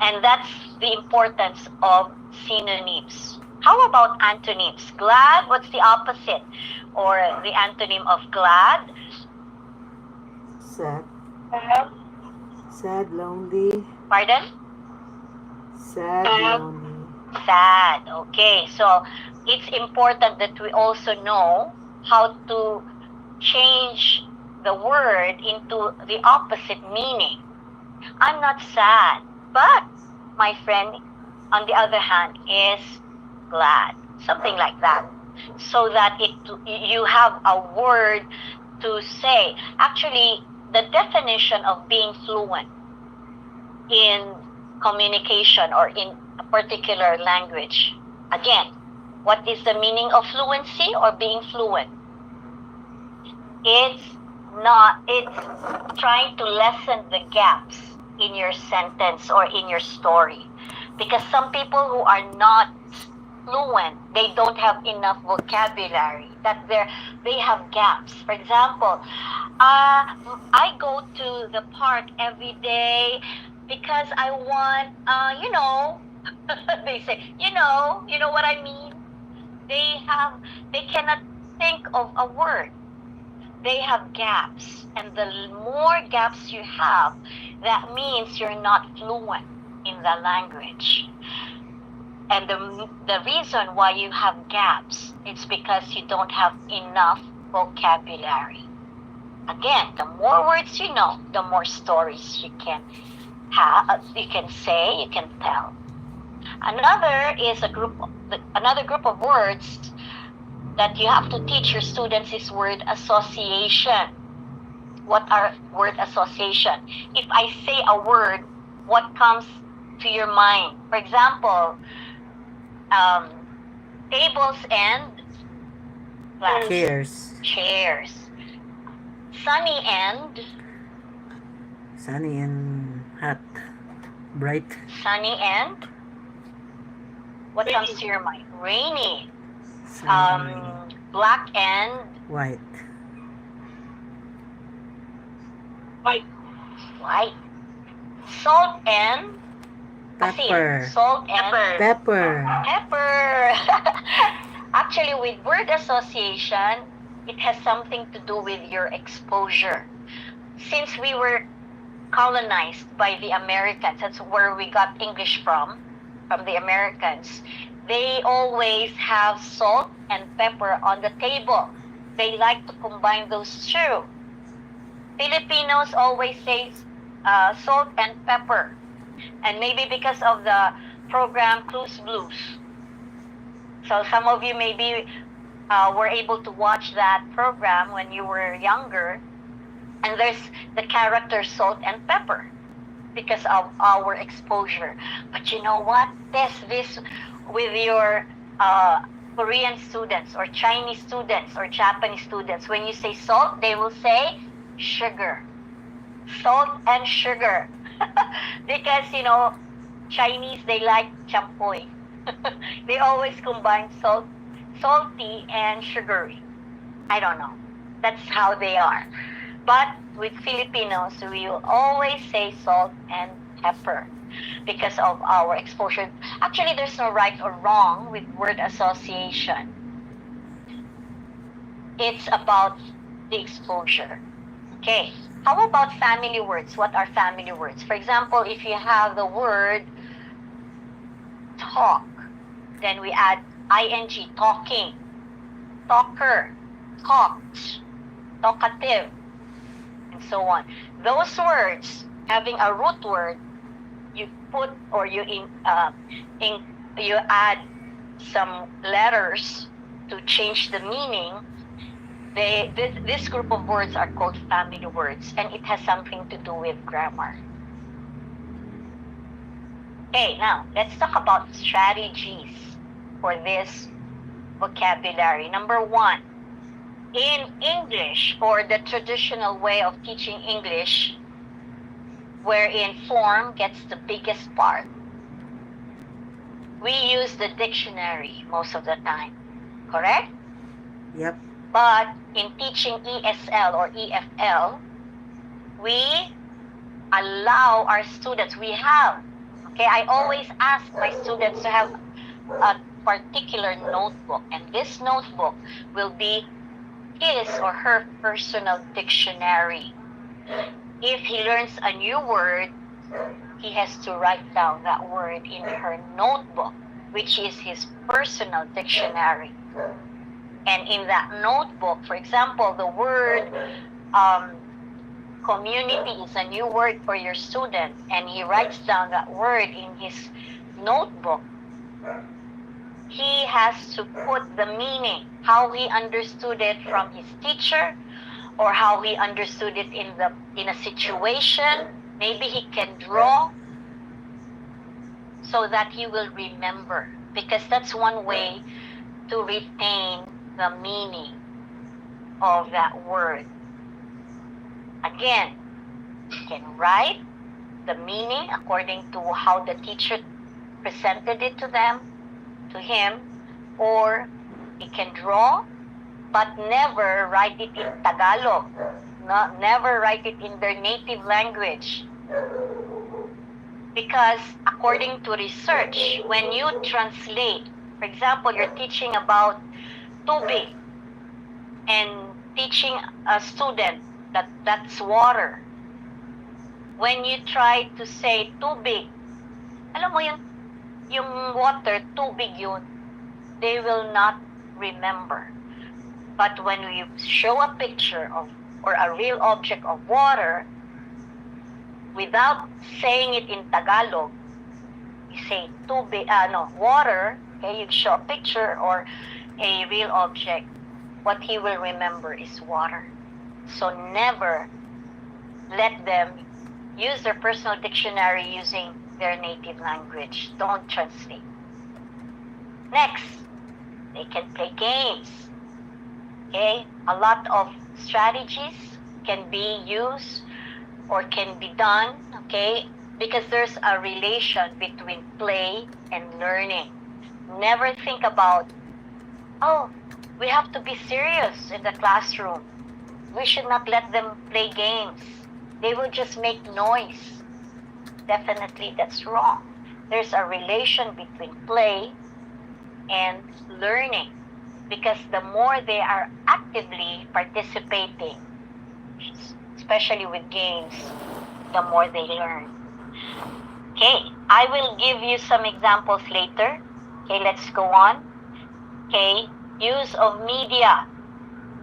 And that's the importance of synonyms. How about antonyms? Glad, what's the opposite? Or the antonym of glad? Sad. Sad. Sad, lonely. Pardon? Sad, Sad. lonely. Sad. Okay, so it's important that we also know how to change the word into the opposite meaning. I'm not sad, but my friend, on the other hand, is glad. Something like that. So that you have a word to say. Actually, the definition of being fluent in communication or in a particular language. Again, what is the meaning of fluency or being fluent? It's trying to lessen the gaps in your sentence or in your story. Because some people who are not fluent, they don't have enough vocabulary, that they have gaps. For example, I go to the park every day because I want, they say, you know what I mean? They cannot think of a word. They have gaps. And the more gaps you have, that means you're not fluent in the language. And the reason why you have gaps is because you don't have enough vocabulary. Again, the more words you know, the more stories you can have, you can say, you can tell. Another group of words that you have to teach your students is word association. What are word association? If I say a word, what comes to your mind? For example, tables and Chairs. chairs. Sunny and Hot. Bright. sunny and what comes to your mind? Rainy. Sunny. Black and White. White. white. Salt and Pepper. asin. Salt and Pepper. pepper. Actually, with word association, it has something to do with your exposure. Since we were colonized by the Americans, that's where we got English from the Americans. They always have salt and pepper on the table. They like to combine those two. Filipinos always say salt and pepper. And maybe because of the program Clues Blues. So some of you maybe were able to watch that program when you were younger. And there's the character salt and pepper because of our exposure. But you know what? This with your Korean students or Chinese students or Japanese students. When you say salt, they will say sugar. Salt and sugar. Because, Chinese, they like champoy. They always combine salty and sugary. I don't know. That's how they are. But with Filipinos, we will always say salt and pepper because of our exposure. Actually, there's no right or wrong with word association. It's about the exposure. Okay. How about family words? What are family words? For example, if you have the word talk, then we add ing, talking, talker, talked, talkative, and so on. Those words having a root word, you put or you add some letters to change the meaning. This group of words are called family words, and it has something to do with grammar. Okay, now let's talk about strategies for this vocabulary. Number one, In English, or the traditional way of teaching English, wherein form gets the biggest part, we use the dictionary most of the time, correct? Yep. But in teaching ESL or EFL, we allow our students, I always ask my students to have a particular notebook, and this notebook will be his or her personal dictionary. If he learns a new word, he has to write down that word in her notebook, which is his personal dictionary. And in that notebook, for example, the word community is a new word for your student, and he writes down that word in his notebook. He has to put the meaning, how he understood it from his teacher, or how he understood it in a situation. Maybe he can draw so that he will remember, because that's one way to retain the meaning of that word. Again, you can write the meaning according to how the teacher presented it to him, or he can draw, but never write it in Tagalog. Never write it in their native language. Because according to research, when you translate, for example, you're teaching about tubig and teaching a student that's water. When you try to say tubig, alam mo yung water, tubig yun, they will not remember. But when you show a picture of or a real object of water, without saying it in Tagalog, you say water, okay, you show a picture or a real object, what he will remember is water. So never let them use their personal dictionary using their native language. Don't translate. Next, they can play games. Okay, a lot of strategies can be used or can be done, okay, because there's a relation between play and learning. Never think about, we have to be serious in the classroom. We should not let them play games. They will just make noise. Definitely that's wrong. There's a relation between play and learning, because the more they are actively participating, especially with games, the more they learn. Okay, I will give you some examples later. Okay, let's go on. Okay, use of media.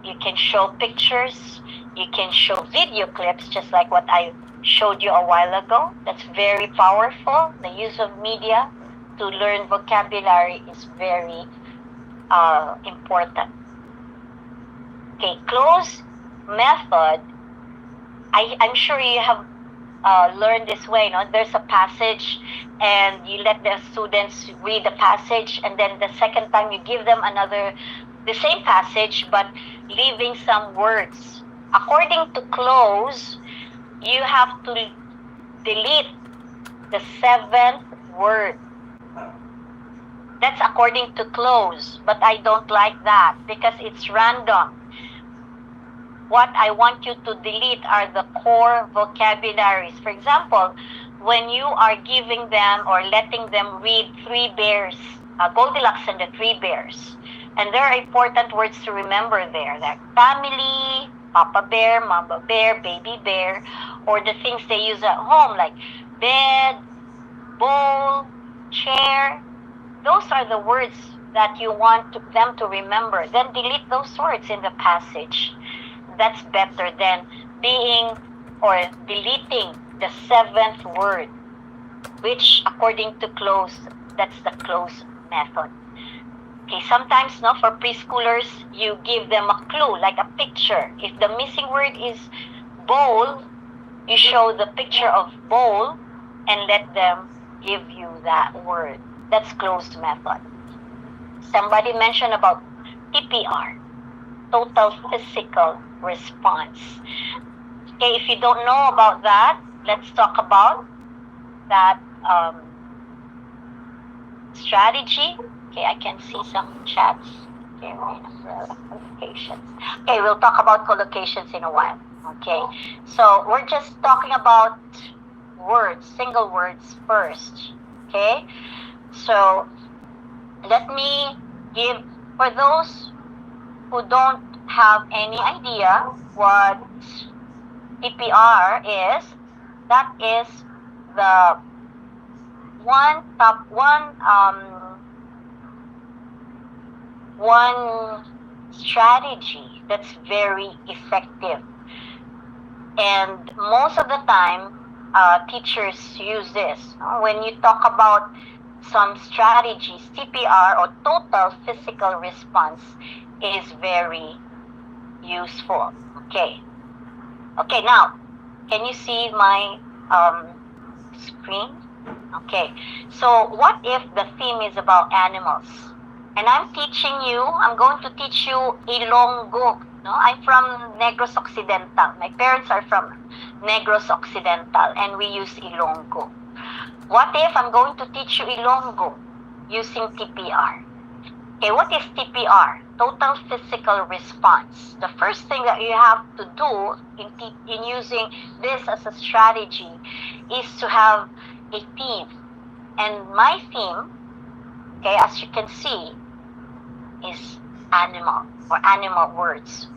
You can show pictures, you can show video clips, just like what I showed you a while ago. That's very powerful. The use of media to learn vocabulary is very important. Okay, close method. I'm sure you have learned this way. No? There's a passage, and you let the students read the passage, and then the second time you give them the same passage, but leaving some words. According to close, you have to delete the 7th word. That's according to close, but I don't like that because it's random. What I want you to delete are the core vocabularies. For example, when you are giving them or letting them read Three Bears, Goldilocks and the Three Bears, and there are important words to remember there, like family, Papa Bear, Mama Bear, Baby Bear, or the things they use at home like bed, bowl, chair. Those are the words that you want them to remember. Then delete those words in the passage. That's better than deleting the 7th word, which according to close, that's the close method. Okay, sometimes for preschoolers, you give them a clue, like a picture. If the missing word is bowl, you show the picture of bowl and let them give you that word. That's closed method. Somebody mentioned about TPR. total physical response. Okay, if you don't know about that, let's talk about that strategy. Okay, I can see some chats. Okay, collocations. Okay, we'll talk about collocations in a while. Okay, so we're just talking about words, single words first. Okay, so let me give, for those who don't have any idea what TPR is, that is the one strategy that's very effective, and most of the time teachers use this when you talk about some strategies. TPR, or total physical response, is very useful. Okay, now can you see my screen? Okay, so what if the theme is about animals? And I'm going to teach you Ilonggo. No? I'm from Negros Occidental. My parents are from Negros Occidental, and we use Ilonggo. What if I'm going to teach you Ilonggo using TPR? Okay, what is TPR? Total physical response. The first thing that you have to do in using this as a strategy is to have a theme. And my theme, okay, as you can see, is animal, or animal words.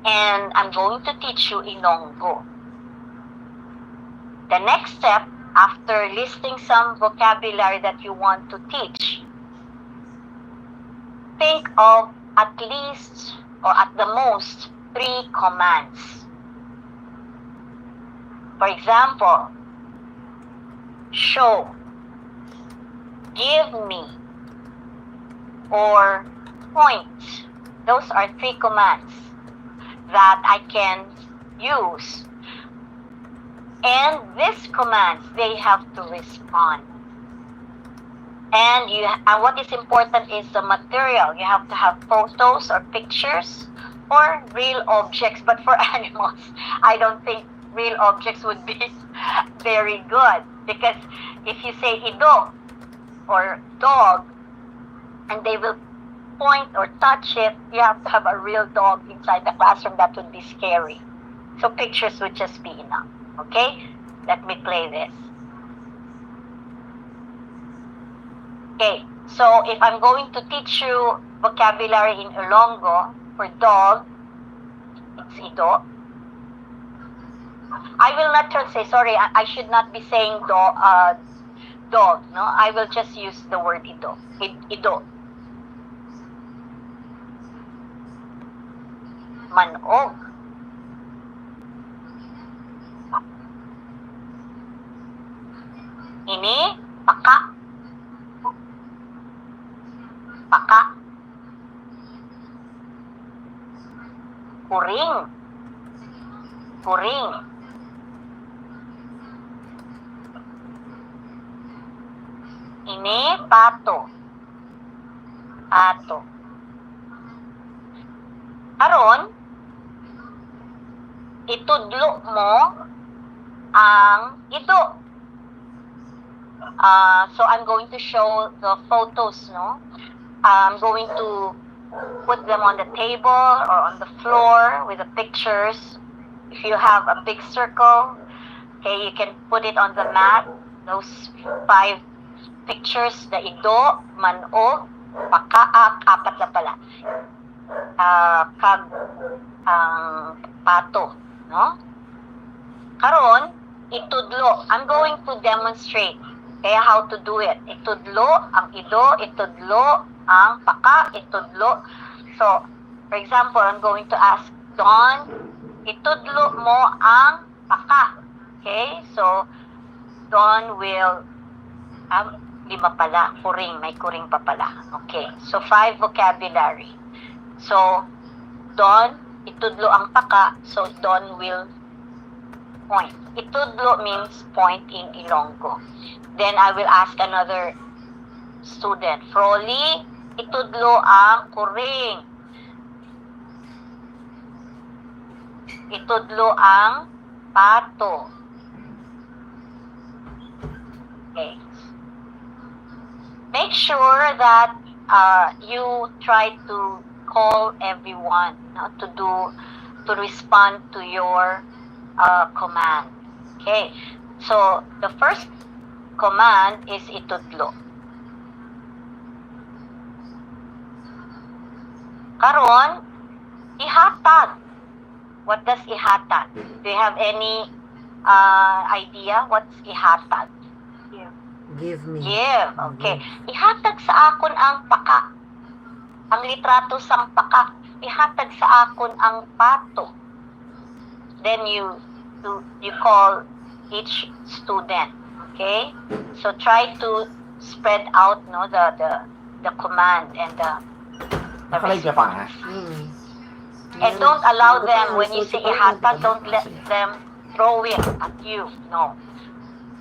And I'm going to teach you Ilonggo. The next step, after listing some vocabulary that you want to teach, think of at least, or at the most, 3 commands. For example, show, give me, or point. Those are 3 commands that I can use. And these commands, they have to respond. And what is important is the material. You have to have photos or pictures or real objects. But for animals, I don't think real objects would be very good, because if you say ido or dog and they will point or touch it, you have to have a real dog inside the classroom. That would be scary. So pictures would just be enough. Okay, let me play this. Okay, so if I'm going to teach you vocabulary in Ilonggo for dog, it's ido. I will not translate. Sorry, I should not be saying dog. No, I will just use the word ido. Ido. Manog. Ini paka. Paka. Kuring. Kuring. Ini pato. Pato. Karon, itudlo mo ang ido. So I'm going to show the photos, no? I'm going to put them on the table or on the floor with the pictures. If you have a big circle, okay, you can put it on the mat. Those 5 pictures, the ido, manog, pakaak, 4 na pala. Kag pato, no? Karon, itudlo. I'm going to demonstrate kaya how to do it. Itudlo ang ido, itudlo ang paka, itudlo. So, for example, I'm going to ask Don, itudlo mo ang paka. Okay? So, Don will 5 pala, kuring, may kuring pa pala. Okay. So, 5 vocabulary. So, Don, itudlo ang paka, so Don will point. Itudlo means point in Ilonggo. Then I will ask another student, Froly, itudlo ang kuring. Itudlo ang pato. Okay. Make sure that you try to call everyone, no, to respond to your command. Okay. So the first command is itudlo. Karon, ihatag. What does ihatag? Do you have any idea what's ihatag? Give me. Give. Okay. Ihatag sa akon ang paka. Ang litrato sang paka. Ihatag sa akon ang pato. Then you call each student. Okay? So try to spread out, no, the command and the Nakalive ka pa nga. and don't allow them, when you say ihatag, don't let them throw it at you. No.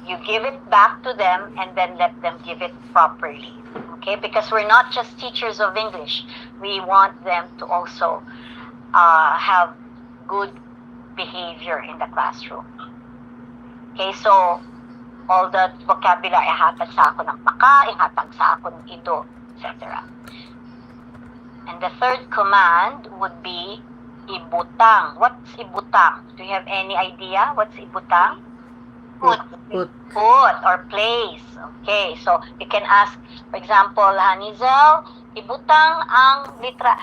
You give it back to them and then let them give it properly. Okay? Because we're not just teachers of English. We want them to also have good behavior in the classroom. Okay? So, all the vocabulary, ihatag sa ako ng paka, ihatag sa ako ng ido, etc. And the third command would be ibutang. What's ibutang? Do you have any idea what's ibutang? Put or place. Okay, so you can ask, for example, Hanizel, ibutang ang litra.